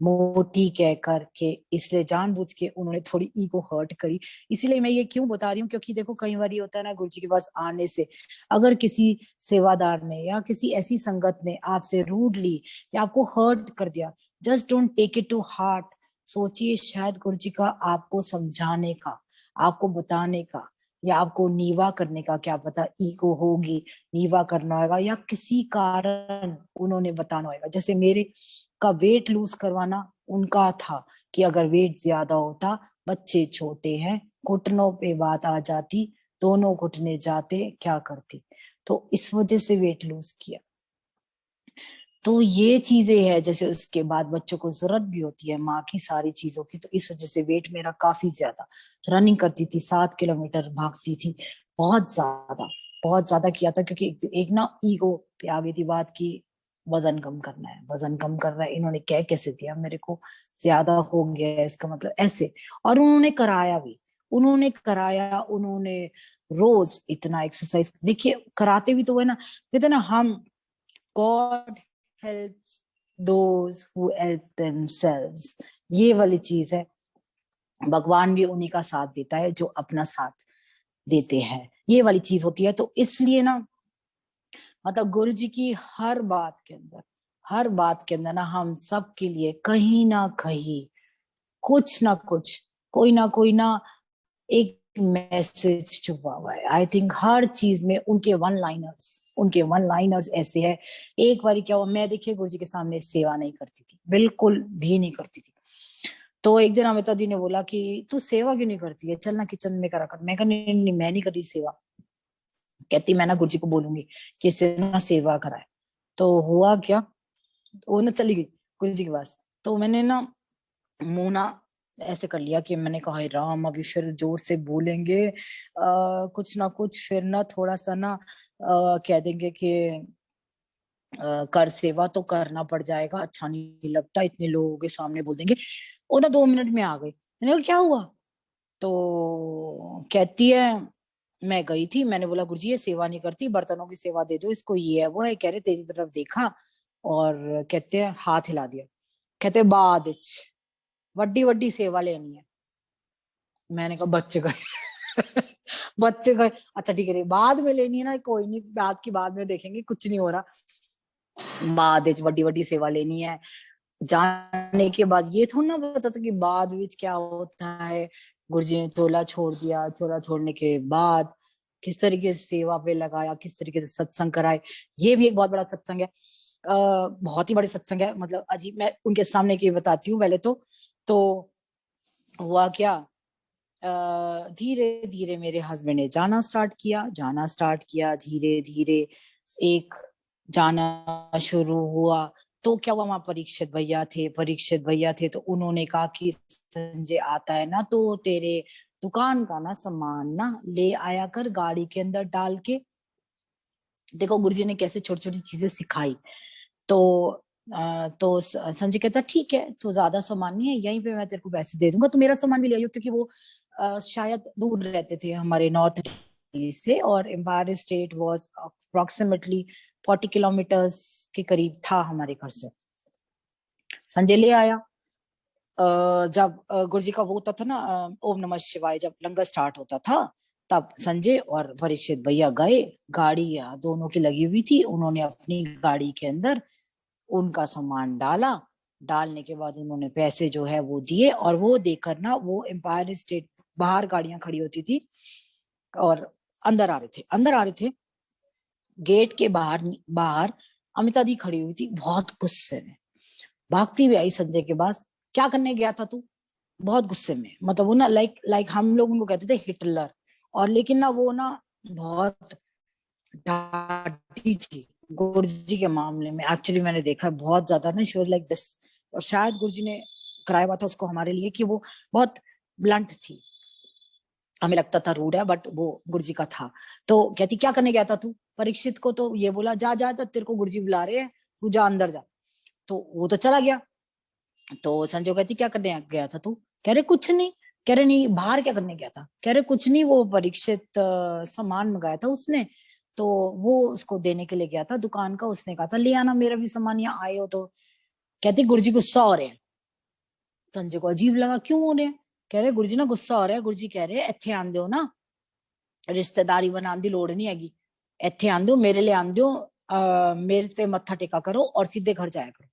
Speaker 1: मोटी कह कर के, इसलिए जानबूझ के उन्होंने थोड़ी ईगो हर्ट करी। इसीलिए मैं ये क्यों बता रही हूँ, क्योंकि देखो कई बार ये होता है ना, गुरुजी के पास आने से अगर किसी सेवादार ने या किसी ऐसी संगत ने आपसे रूडली या आपको हर्ट कर दिया, just don't take it to heart. सोचिए शायद गुरुजी का आपको समझाने का, आपको बताने का, या आपको नीवा करने का, क्या पता ईगो होगी, नीवा करना होगा, या किसी कारण उन्होंने बताना होगा। जैसे मेरे का वेट लूज करवाना उनका था कि अगर वेट ज्यादा होता, बच्चे छोटे हैं, घुटनों पे बात आ जाती, दोनों घुटने जाते, क्या करती, तो इस वजह से वेट लूज किया। तो ये चीजें है, जैसे उसके बाद बच्चों को जरूरत भी होती है माँ की सारी चीजों की, तो इस वजह से वेट मेरा काफी ज्यादा। रनिंग करती थी, 7 किलोमीटर भागती थी, बहुत ज्यादा, बहुत ज्यादा किया था, क्योंकि एक ना ईगो पे आ गई थी बात की वजन कम करना है, वजन कम करना है। इन्होंने कह कैसे दिया मेरे को ज्यादा हो गया है, इसका मतलब ऐसे। और उन्होंने कराया भी, उन्होंने कराया, उन्होंने रोज इतना एक्सरसाइज, देखिए कराते भी तो है ना, कहते ना हम, God helps those who help themselves, ये वाली चीज है। भगवान भी उन्हीं का साथ देता है जो अपना साथ देते हैं, ये वाली चीज होती है। तो इसलिए ना, मतलब गुरु जी की हर बात के अंदर, हर बात के अंदर ना हम सब के लिए कहीं ना कहीं कुछ ना कुछ, कोई ना कोई ना एक मैसेज छुपा हुआ है। आई थिंक हर चीज में उनके वन लाइनर्स, उनके वन लाइनर्स ऐसे है। एक बार क्या हुआ, मैं देखिए गुरुजी के सामने सेवा नहीं करती थी, बिल्कुल भी नहीं करती थी। तो एक दिन अमिता दी ने बोला कि तू सेवा क्यों नहीं करती है, चल ना किचन में करा कर। मैं कहा नहीं, नहीं, मैं नहीं कर रही सेवा। कहती मैं ना गुरुजी को बोलूंगी कि इससे ना सेवा कराए। तो हुआ क्या, वो ना चली गई गुरुजी के पास। तो मैंने ना मुंह ना ऐसे कर लिया कि मैंने कहा, "हे राम, अभी फिर जोर से बोलेंगे कुछ ना कुछ, फिर ना थोड़ा सा ना कह देंगे कि कर सेवा, तो करना पड़ जाएगा, अच्छा नहीं लगता, इतने लोगों के सामने बोल देंगे।" वो ना 2 मिनट में आ गई। मैंने कहा क्या हुआ, तो कहती है मैं गई थी, मैंने बोला गुरुजी ये सेवा नहीं करती, बर्तनों की सेवा दे दो इसको, ये है वो है, कह रहे तेरी तरफ देखा और कहते हैं हाथ हिला दिया, कहते बाद विच वड्डी वड्डी सेवा लेनी है। मैंने कहा बच्चे गए बच्चे गए, अच्छा ठीक है बाद में लेनी है ना, कोई नहीं, बाद की बाद में देखेंगे, कुछ नहीं हो रहा, बाद विच वड्डी वड्डी सेवा लेनी है। जाने के बाद ये थोड़ा ना पता था कि बाद विच क्या होता है। गुरुजी ने चोला छोड़ दिया, चोला छोड़ने के बाद किस तरीके से सेवा पे लगाया, किस तरीके से सत्संग कराए, ये भी एक बहुत बड़ा सत्संग है। बहुत ही बड़े सत्संग है, मतलब अजीब। मैं उनके सामने की बताती हूँ पहले तो हुआ क्या धीरे धीरे मेरे हस्बैंड ने जाना स्टार्ट किया धीरे धीरे। एक जाना शुरू हुआ तो क्या हुआ, वहां परीक्षित भैया थे तो उन्होंने कहा कि संजय आता है ना तो तेरे दुकान का ना सामान ना ले आया कर गाड़ी के अंदर डाल के। देखो गुरुजी ने कैसे छोटी छोटी चीजें सिखाई। तो तो संजय कहता ठीक है, तो ज्यादा सामान नहीं है, यहीं पे मैं तेरे को पैसे दे दूंगा, तो मेरा सामान भी ले आइयो, क्योंकि वो शायद दूर रहते थे हमारे नॉर्थ दिल्ली से, और Empire State was approximately 40 kilometres के करीब था हमारे घर से। संजय ले आया। जब गुरुजी का वो होता था ना, ओम नमः शिवाय, जब लंगर स्टार्ट होता था तब संजय और परीक्षित भैया गए, गाड़ी दोनों की लगी हुई थी, उन्होंने अपनी गाड़ी के अंदर उनका सामान डाला। डालने के बाद उन्होंने पैसे जो है वो दिए, और वो देकर ना वो एम्पायर स्टेट बाहर गाड़ियां खड़ी होती थी और अंदर आ रहे थे। गेट के बाहर बाहर अमिता दी खड़ी हुई थी बहुत गुस्से में, भागती हुई आई संजय के पास। क्या करने गया था तू? बहुत गुस्से में, मतलब वो ना लाइक लाइक हम लोग उनको कहते थे हिटलर। और लेकिन ना वो ना बहुत डांटी थी गुरुजी के मामले में। एक्चुअली मैंने देखा बहुत ज्यादा ना, शी वाज लाइक दिस। और शायद गुरुजी ने कराया हुआ था उसको हमारे लिए कि वो बहुत ब्लंट थी। हमें लगता था रूड है, बट वो गुरुजी का था। तो कहती क्या करने गया था तू? परीक्षित को तो ये बोला जा जा, तो तेरे को गुरुजी बुला रहे हैं, तू जा अंदर जा। तो वो तो चला गया। तो संजय कहती क्या करने गया था तू? कह रहे कुछ नहीं। कह रहे नहीं, बाहर क्या करने गया था? कह रहे कुछ नहीं, वो परीक्षित सामान मंगाया था उसने, तो वो उसको देने के लिए गया था दुकान का, उसने कहा था ले आना मेरा भी सामान, यहाँ आए हो तो। कहती गुरुजी गुस्सा हो रहे हैं। संजय को अजीब लगा, क्यों हो रहे हैं? कह रहे गुरुजी ना गुस्सा हो रहा है, गुरुजी कह रहे इत्थे आंदे हो ना, रिश्तेदारी बनाने की लोड़ नहीं हैगी, इत्थे आंदे हो मेरे लिए आंदे हो, मेरे से मत्था टेका करो और सीधे घर जाया करो।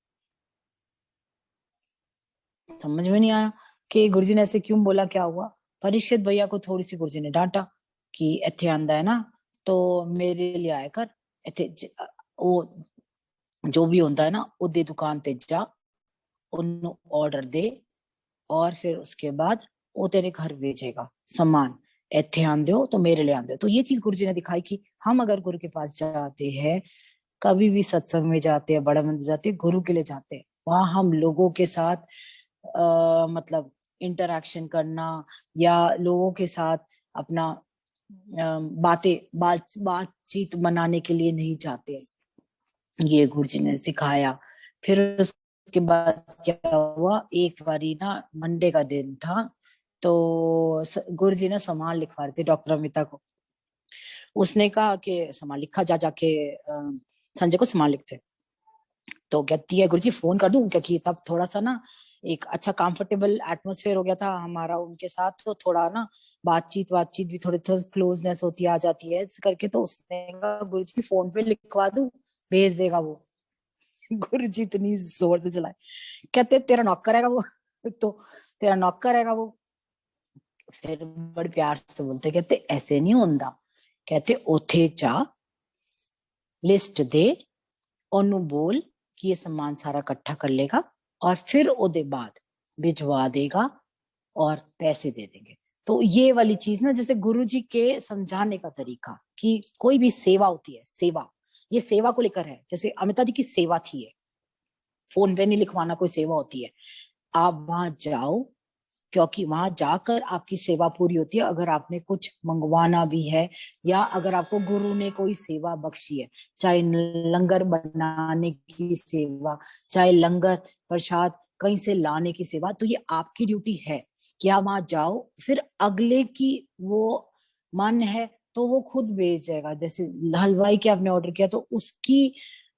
Speaker 1: समझ में नहीं आया कि गुरुजी ने ऐसे क्यों बोला, क्या हुआ। परीक्षित भैया को थोड़ी सी गुरुजी ने डांटा कि इत्थे आंदा है ना तो मेरे लिए आया कर, इत्थे वो जो भी होता है ना ओदे दुकान ते जा, उन्हें ऑर्डर दे, और फिर उसके बाद वो तेरे घर भेजेगा सामान। इत्थे आंदे हो तो मेरे लिए आंदे हो। तो ये चीज गुरुजी ने दिखाई कि हम अगर गुरु के पास जाते हैं, कभी भी सत्संग में जाते हैं, बड़ा मंदिर जाते हैं, गुरु के लिए जाते हैं, वहां हम लोगों के साथ मतलब इंटरेक्शन करना, या लोगों के साथ अपना बातचीत बनाने के लिए नहीं जाते। ये गुरुजी ने सिखाया। फिर उसके बाद क्या हुआ, एक बारी ना मंडे का दिन था, तो गुरुजी ने सामान लिखवा रहे थे डॉक्टर अमिता को। उसने कहा कि सामान लिखा, जा जाके संजय को सामान लिखते। तो कहती है गुरुजी फोन कर दूं, क्योंकि तब थोड़ा सा ना एक अच्छा कंफर्टेबल एटमोसफेयर हो गया था हमारा उनके साथ, तो थोड़ा ना बातचीत बातचीत भी थोड़ी थोड़ी क्लोजनेस होती आ जाती है इस करके। तो उसने कहा गुरुजी फोन पे लिखवा दूं, भेज देगा वो। गुरुजी इतनी जोर से चलाए, कहते तेरा नौकर रहेगा वो। तो तेरा नौकर रहेगा वो। फिर बड़े प्यार से बोलते, कहते ऐसे नहीं होता, कहते ओथे जा, लिस्ट दे, ओनू बोल कि ये सामान सारा इकट्ठा कर लेगा, और फिर ओदे बाद भिजवा देगा और पैसे दे देंगे। तो ये वाली चीज ना, जैसे गुरुजी के समझाने का तरीका कि कोई भी सेवा होती है, सेवा, ये सेवा को लेकर है। जैसे अमिता जी की सेवा थी ये, फोन पे नहीं लिखवाना, कोई सेवा होती है। आप वहां जाओ, क्योंकि वहां जाकर आपकी सेवा पूरी होती है। अगर आपने कुछ मंगवाना भी है, या अगर आपको गुरु ने कोई सेवा बख्शी है, चाहे लंगर बनाने की सेवा, चाहे लंगर प्रसाद कहीं से लाने की सेवा, तो ये आपकी ड्यूटी है कि आप वहां जाओ। फिर अगले की वो मन है तो वो खुद भेज जाएगा। जैसे हलवाई के आपने ऑर्डर किया तो उसकी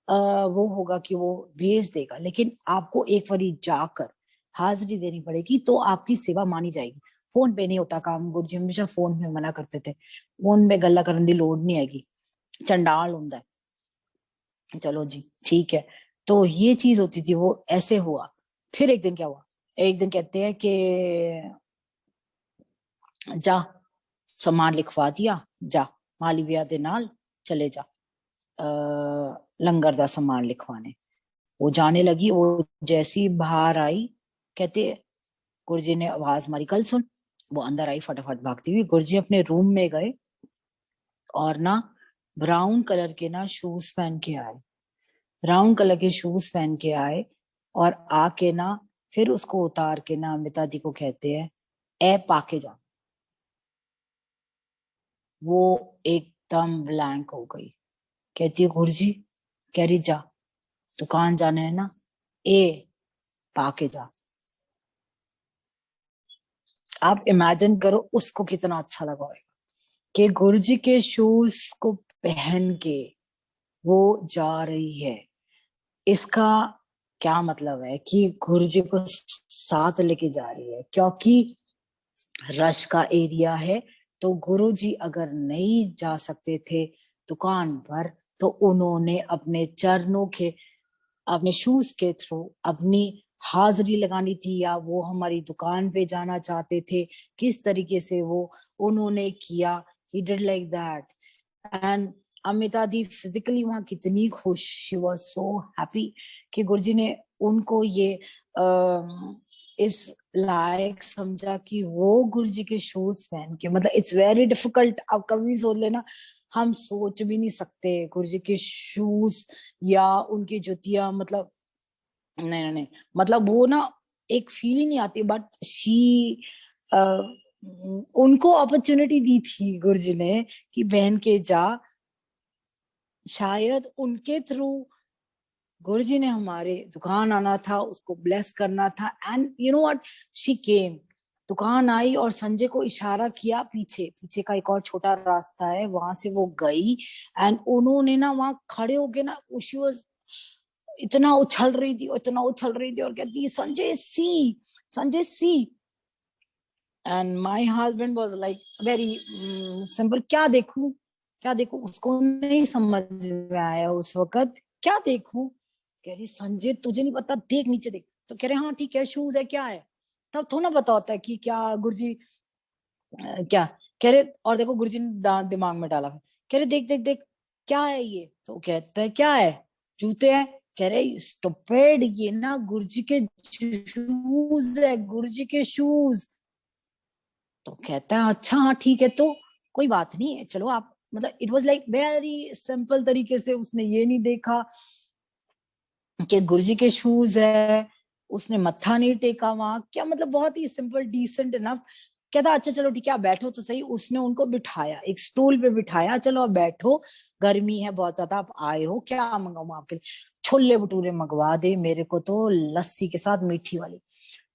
Speaker 1: वो होगा कि वो भेज देगा, लेकिन आपको एक बारी जाकर हाजिरी देनी पड़ेगी तो आपकी सेवा मानी जाएगी। फोन पे नहीं होता काम, गुरुजी हमेशा फोन में मना करते थे, फोन में गल्ला करने की लोड़ नहीं आएगी, चंडाल होता है। चलो जी ठीक है। तो ये चीज होती थी, वो ऐसे हुआ। फिर एक दिन क्या हुआ, एक दिन कहते हैं कि जा सामान लिखवा दिया, जा मालविया दे नाल चले जा लंगर दा सामान लिखवाने। वो जाने लगी, वो जैसी बाहर आई, कहते गुरुजी ने आवाज मारी, कल सुन वो अंदर आई फटाफट भागती हुई। गुरुजी अपने रूम में गए और ना ब्राउन कलर के ना शूज पहन के आए, ब्राउन कलर के शूज पहन के आए, और आके ना फिर उसको उतार के ना अमिता दी को कहते हैं, ए पाके जा। वो एकदम ब्लैंक हो गई। कहती है गुरुजी, कह रही जा, दुकान जाने है ना, ए पाके जा। आप इमेजिन करो उसको कितना अच्छा लगा होगा कि गुरुजी के शूज को पहन के वो जा रही है। इसका क्या मतलब है कि गुरुजी को साथ लेके जा रही है, क्योंकि रश का एरिया है। तो गुरुजी अगर नहीं जा सकते थे दुकान पर, तो उन्होंने अपने चरणों के, अपने शूज के थ्रू अपनी हाजिरी लगानी थी, या वो हमारी दुकान पे जाना चाहते थे, किस तरीके से वो उन्होंने किया। He did like that. And Amita the physically वहां कितनी खुश, शी वाज सो हैप्पी कि गुरुजी ने उनको ये इस लायक समझा कि वो गुरुजी के शूज पहन के, मतलब इट्स वेरी डिफिकल्ट। आप कभी सोच लेना, हम सोच भी नहीं सकते गुरुजी के शूज या उनकी जुतियां, मतलब नहीं नहीं नहीं, मतलब वो ना एक फील ही नहीं आती। बट शी उनको अपॉर्चुनिटी दी थी गुरुजी ने कि बहन के जा। शायद उनके थ्रू गुरुजी ने हमारे दुकान आना था, उसको ब्लेस करना था। And you know what, she came, दुकान आई और संजय को इशारा किया, पीछे पीछे का एक और छोटा रास्ता है, वहां से वो गई। एंड उन्होंने ना वहां खड़े होके ना, शी वाज इतना उछल रही थी, इतना उछल रही थी, और कहती Sanjay see, Sanjay see. And my husband was like very simple, क्या देखूं, क्या देखूं, उसको नहीं समझ में आया उस वक्त, क्या देखूं। कह रही संजय तुझे नहीं पता, देख नीचे देख। तो कह रहे हाँ ठीक है, शूज है, क्या है। तब थोड़ा पता होता है कि क्या गुरुजी क्या। कह रहे, और देखो गुरुजी ने दिमाग में डाला। कह रहे देख देख देख, क्या है ये। तो कहता है क्या है, जूते हैं। कह रहे स्टूपिड, ये ना गुरुजी के शूज है, गुरुजी के शूज। तो कहता है अच्छा हाँ ठीक है, तो कोई बात नहीं है, चलो आप, मतलब it was like very simple तरीके से। उसने ये नहीं देखा कि गुरुजी के शूज है, उसने मत्था नहीं टेका वहां, क्या मतलब बहुत ही सिंपल डिसेंट इनफ। कहता अच्छा चलो ठीक है, आप बैठो तो सही। उसने उनको बिठाया, एक स्टूल पे बिठाया, चलो आप बैठो, गर्मी है बहुत ज्यादा, आप आए हो, क्या मंगाऊं आपके लिए। छोले भटूरे मंगवा दे मेरे को तो, लस्सी के साथ मीठी वाली।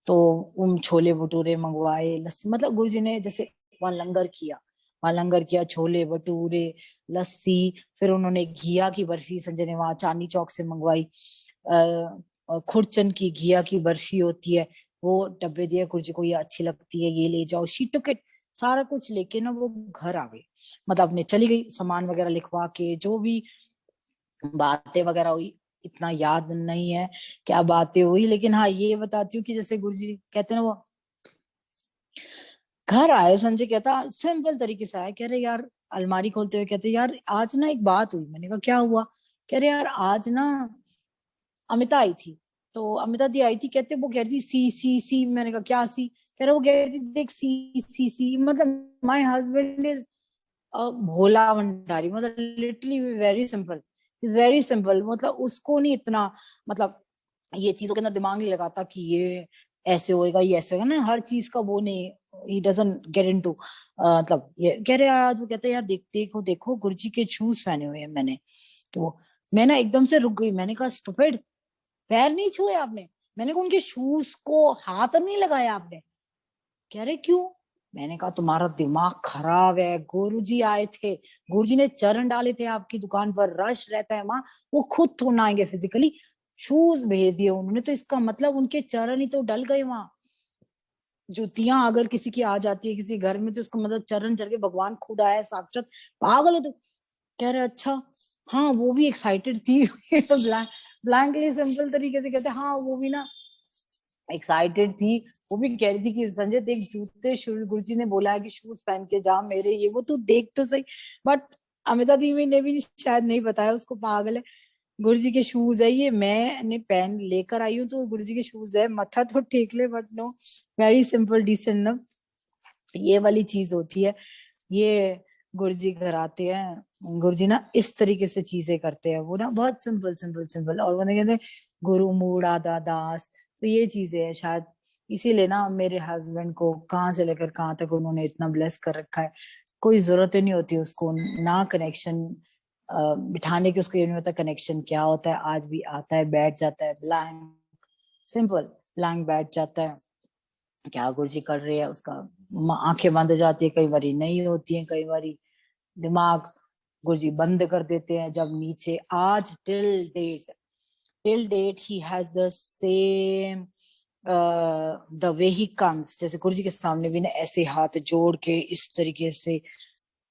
Speaker 1: तो उन छोले भटूरे मंगवाए, लस्सी, मतलब गुरुजी ने जैसे वहां लंगर किया, वहां लंगर किया, छोले भटूरे, लस्सी। फिर उन्होंने घिया की बर्फी संजय ने वहां चांदनी चौक से मंगवाई। खुरचन की घिया की बर्फी होती है, वो डब्बे दिए गुरुजी को, ये अच्छी लगती है, ये ले जाओ। शी टुक इट, सारा कुछ लेके ना वो घर आ गई। मतलब अपने चली गई, सामान वगैरह लिखवा के, जो भी बातें वगैरह हुई, इतना याद नहीं है क्या बातें हुई। लेकिन हाँ ये बताती हूँ कि जैसे गुरुजी कहते हैं ना, वो घर आए, संजय कहता सिंपल तरीके से आया, कह रहे यार, अलमारी खोलते हुए कहते यार आज ना एक बात हुई। मैंने कहा क्या हुआ। कह रहे यार आज ना अमिता आई थी, तो अमिता दी आई थी, कहते वो कह रही थी सी सी सी। मैंने कहा क्या सी। कह रहे वो कह रही थी देख सी सी सी, मतलब my husband is Bhola Bhandari, मतलब literally very simple, very simple. मतलब उसको नहीं इतना, मतलब ये चीजों के अंदर दिमाग नहीं लगाता कि ये ऐसे होएगा, ये ऐसे होगा ना, हर चीज का वो नहीं, ही डजंट गेट इनटू। मतलब ये कह रहे आज, वो कहते हैं यार देख देखो देखो गुरुजी के शूज पहने हुए हैं मैंने। तो मैं ना एकदम से रुक गई, मैंने कहा स्टूपिड, पैर नहीं छुए आपने। मैंने कहा उनके शूज को हाथ नहीं लगाया आपने। कह रहे क्यों। मैंने कहा तुम्हारा दिमाग खराब है, गुरुजी आए थे, गुरुजी ने चरण डाले थे आपकी दुकान पर, रश रहता है वहां, वो खुद थोड़ा आएंगे फिजिकली, शूज भेज दिए उन्होंने, तो इसका मतलब उनके चरण ही तो डल गए वहां। जुतियां अगर किसी की आ जाती है किसी घर में, तो उसको मतलब चरण चढ़ के भगवान खुद आया है साक्षात, पागल हो तो। कह रहे अच्छा, हाँ वो भी एक्साइटेड थी। ब्लैंकली सिंपल तरीके से कहते हाँ वो भी ना एक्साइटेड थी। वो भी कह रही थी कि संजय देख जूते, गुरुजी ने बोला है कि शूज पहन के जा मेरे, ये वो तू देख तो सही। बट अमिता देवी ने भी शायद नहीं बताया उसको, पागल है। गुरुजी के शूज है ये, मैंने पहन लेकर आई हूँ तो गुरुजी के शूज है, मत्था तो टेक ले, but no, very simple decent ना। ये वाली चीज होती है। ये गुरुजी घर आते हैं, गुरुजी ना इस तरीके से चीजें करते हैं, वो ना बहुत सिंपल सिंपल सिंपल, और वो कहते हैं गुरु मूड आदा दास। तो ये चीजें है शायद, इसीलिए ना मेरे हस्बैंड को कहाँ से लेकर कहाँ तक उन्होंने इतना ब्लेस कर रखा है। कोई जरूरत ही नहीं होती उसको ना कनेक्शन बिठाने की, उसको ये नहीं होता कनेक्शन क्या होता है। आज भी आता है, बैठ जाता है ब्लैंक, सिंपल ब्लैंक बैठ जाता है, क्या गुरुजी कर रहे हैं, उसका आंखें बंद हो जाती है, कई बारी नहीं होती है, कई बारी दिमाग गुरुजी बंद कर देते हैं। जब नीचे आज till date he has the same the way he comes, जैसे गुरुजी के सामने भी ना ऐसे हाथ जोड़ के इस तरीके से,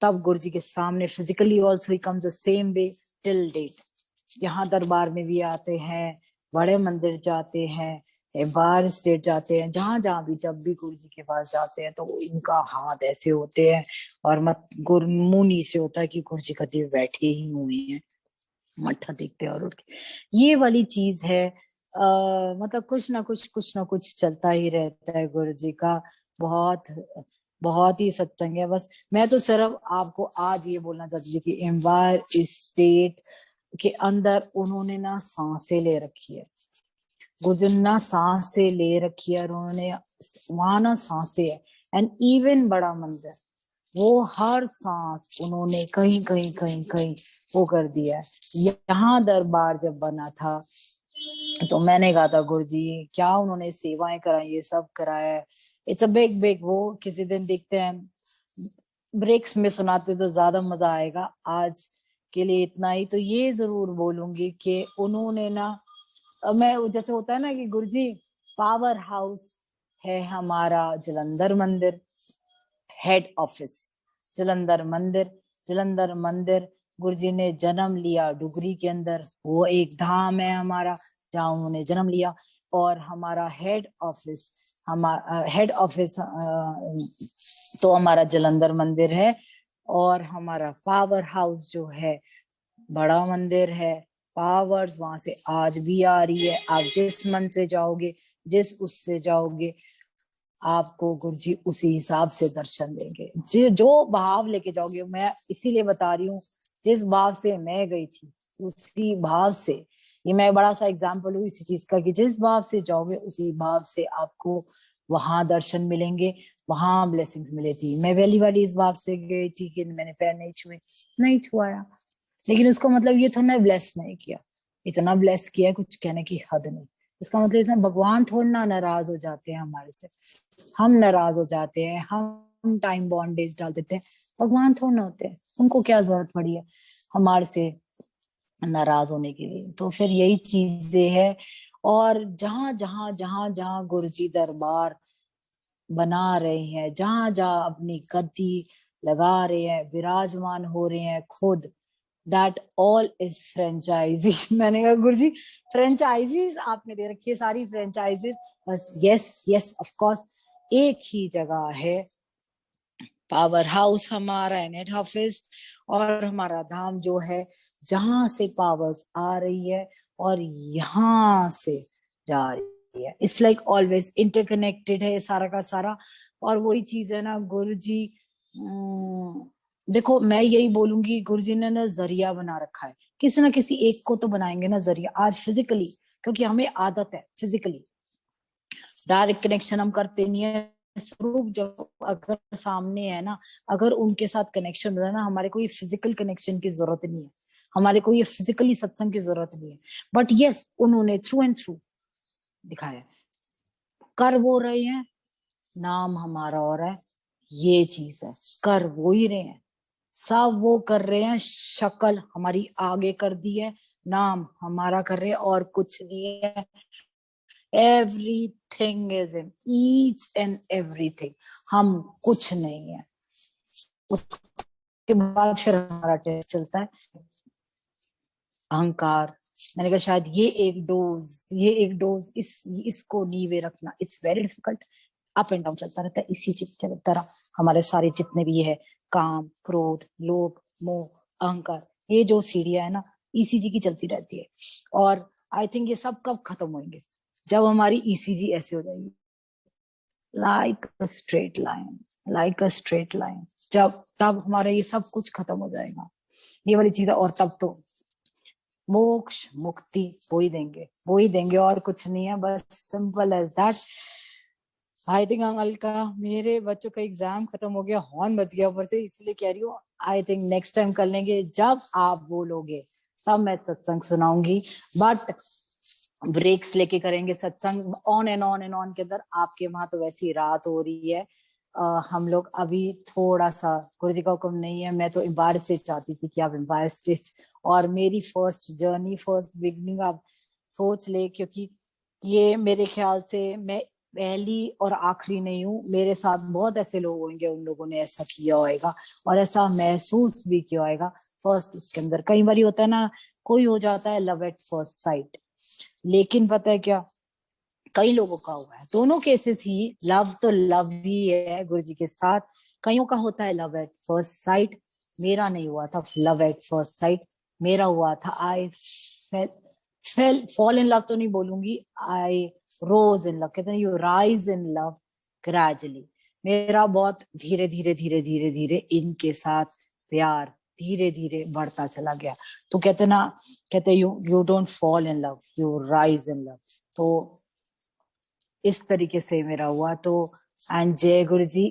Speaker 1: तब गुरुजी के सामने physically also he comes the same way till date. यहाँ दरबार में भी आते हैं, बड़े मंदिर जाते हैं, बाहर स्टेट जाते हैं, जहां जहां भी जब भी गुरु जी के पास जाते हैं तो इनका हाथ ऐसे होते हैं, और मत मुंह से होता है कि गुरु जी कभी बैठे ही हुए हैं, मत्था टेकते हैं और उठ के। ये वाली चीज है। मतलब कुछ ना कुछ चलता ही रहता है गुरु जी का। बहुत बहुत ही सत्संग है। बस मैं तो सिर्फ आपको आज ये बोलना चाहती थी कि एम्पायर स्टेट के अंदर उन्होंने ना सांसें ले रखी है, गुजरना सांसें ले रखी है, और उन्होंने वहां ना सांसें है। एंड इवन बड़ा मंदिर, वो हर सांस उन्होंने कहीं कहीं कहीं कहीं वो कर दिया है। यहाँ दरबार जब बना था तो मैंने कहा था गुरु जी क्या उन्होंने सेवाएं कराई, ये सब कराया है, इट्स अ बिग बिग। वो किसी दिन देखते हैं, ब्रेक्स में सुनाते तो ज्यादा मजा आएगा। आज के लिए इतना ही। तो ये जरूर बोलूंगी कि उन्होंने ना, मैं जैसे होता है ना कि गुरुजी पावर हाउस है हमारा जलंधर मंदिर, हेड ऑफिस जलंधर मंदिर। गुरुजी ने जन्म लिया डुगरी के अंदर, वो एक धाम है हमारा जहाँ उन्होंने जन्म लिया। और हमारा हेड ऑफिस तो हमारा जलंधर मंदिर है। और हमारा पावर हाउस जो है बड़ा मंदिर है। पावर्स वहां से आज भी आ रही है। आप जिस मन से जाओगे, जिस उससे जाओगे, आपको गुरुजी उसी हिसाब से दर्शन देंगे। जो भाव लेके जाओगे, मैं इसीलिए बता रही हूँ, जिस भाव से मैं गई थी उसी भाव से, ये मैं बड़ा सा एग्जाम्पल हूँ इसी चीज का, कि जिस भाव से जाओगे उसी भाव से आपको वहां दर्शन मिलेंगे, वहां ब्लेसिंग्स मिले थी। मैं पहली बार इस भाव से गई थी कि मैंने पैर नहीं छुए, नहीं छुआया, लेकिन उसको मतलब ये थोड़ा ब्लेस नहीं किया, इतना ब्लेस किया कुछ कहने की हद नहीं। इसका मतलब इतना भगवान थोड़ा ना नाराज हो जाते हैं हमारे से, हम नाराज हो जाते हैं, हम टाइम बॉन्डेज डाल देते हैं। भगवान थोड़ा ना होते हैं, उनको क्या जरूरत पड़ी है हमारे से नाराज होने के लिए। तो फिर यही चीजें है। और जहां जहां गुरुजी दरबार बना रहे हैं, जहां जहां अपनी गद्दी लगा रहे हैं, विराजमान हो रहे हैं खुद, दैट ऑल इज फ्रेंचाइजी। मैंने कहा गुरुजी फ्रेंचाइजीज आपने दे रखी है सारी फ्रेंचाइजीज। बस यस यस ऑफ कोर्स, एक ही जगह है पावर हाउस हमारा हेड ऑफिस, और हमारा धाम जो है जहां से पावर्स आ रही है और यहाँ से जा रही है। इट्स लाइक ऑलवेज इंटरकनेक्टेड है सारा का सारा। और वही चीज है ना गुरुजी, देखो मैं यही बोलूंगी, गुरुजी ने ना जरिया बना रखा है, किसी ना किसी एक को तो बनाएंगे ना जरिया आज फिजिकली, क्योंकि हमें आदत है फिजिकली डायरेक्ट कनेक्शन हम करते नहीं है। स्वरूप जो अगर सामने है ना, अगर उनके साथ कनेक्शन हो रहा है ना, हमारे को ये फिजिकल कनेक्शन की जरूरत नहीं है, हमारे को ये फिजिकली सत्संग की जरूरत नहीं है। बट यस उन्होंने थ्रू एंड थ्रू दिखाया, कर वो रहे हैं, नाम हमारा हो रहा है, ये चीज है। कर वो ही रहे हैं, सब वो कर रहे हैं, शक्ल हमारी आगे कर दी है, नाम हमारा कर रहे हैं, और कुछ नहीं है। Everything is in each and everything, हम कुछ नहीं है। उसके बाद फिर हमारा टेस्ट चलता है अहंकार। मैंने कहा शायद ये एक डोज इसको नीवे रखना it's very difficult. Up and down चलता रहता है, इसी चीज की तरह हमारे सारे जितने भी है काम क्रोध लोभ मोह अहंकार, ये जो सीढ़ियां है ना ईसीजी की चलती रहती है। और आई थिंक ये सब कब खत्म होंगे, जब हमारी ईसीजी ऐसे हो जाएगी like a straight line, like a straight line. जब तब हमारा ये सब कुछ खत्म हो जाएगा, ये वाली चीजें, और तब तो मोक्ष मुक्ति वो ही देंगे और कुछ नहीं है, बस simple as that. I think uncle का, मेरे बच्चों का एग्जाम खत्म हो गया, हॉर्न बज गया ऊपर से, इसलिए कह रही हूँ आई थिंक नेक्स्ट टाइम कर लेंगे, जब आप बोलोगे तब मैं सत्संग सुनाऊंगी, बट ब्रेक्स लेके करेंगे सत्संग। On and on and on के अंदर आपके वहां तो वैसी रात हो रही है, हम लोग अभी थोड़ा सा, गुरु जी का हुक्म नहीं है, मैं तो एम्पायर स्टेज चाहती थी कि आप एम्पायर स्टेज, और मेरी फर्स्ट जर्नी, फर्स्ट बिगनिंग आप सोच ले, क्योंकि ये मेरे ख्याल से मैं पहली और आखिरी नहीं हूँ, मेरे साथ बहुत ऐसे लोग होंगे, उन लोगों ने ऐसा किया होगा और ऐसा महसूस भी किया होगा। फर्स्ट उसके अंदर कई बार होता है ना, कोई हो जाता है लव एट फर्स्ट साइट, लेकिन पता है क्या, कई लोगों का हुआ है, दोनों केसेस ही, लव तो लव ही है गुरु जी के साथ, कईयों का होता है लव एट फर्स्ट साइट। मेरा नहीं हुआ था लव एट फर्स्ट साइट, मेरा हुआ था आई फॉल इन लव, तो नहीं बोलूंगी, आई रोज इन लव, कहते हैं you rise in love gradually. मेरा बहुत धीरे धीरे धीरे धीरे धीरे इनके साथ प्यार धीरे धीरे बढ़ता चला गया। तो कहते ना, कहते you you don't fall in love, you rise in love. तो इस तरीके से मेरा हुआ। तो एंड जय गुरु जी।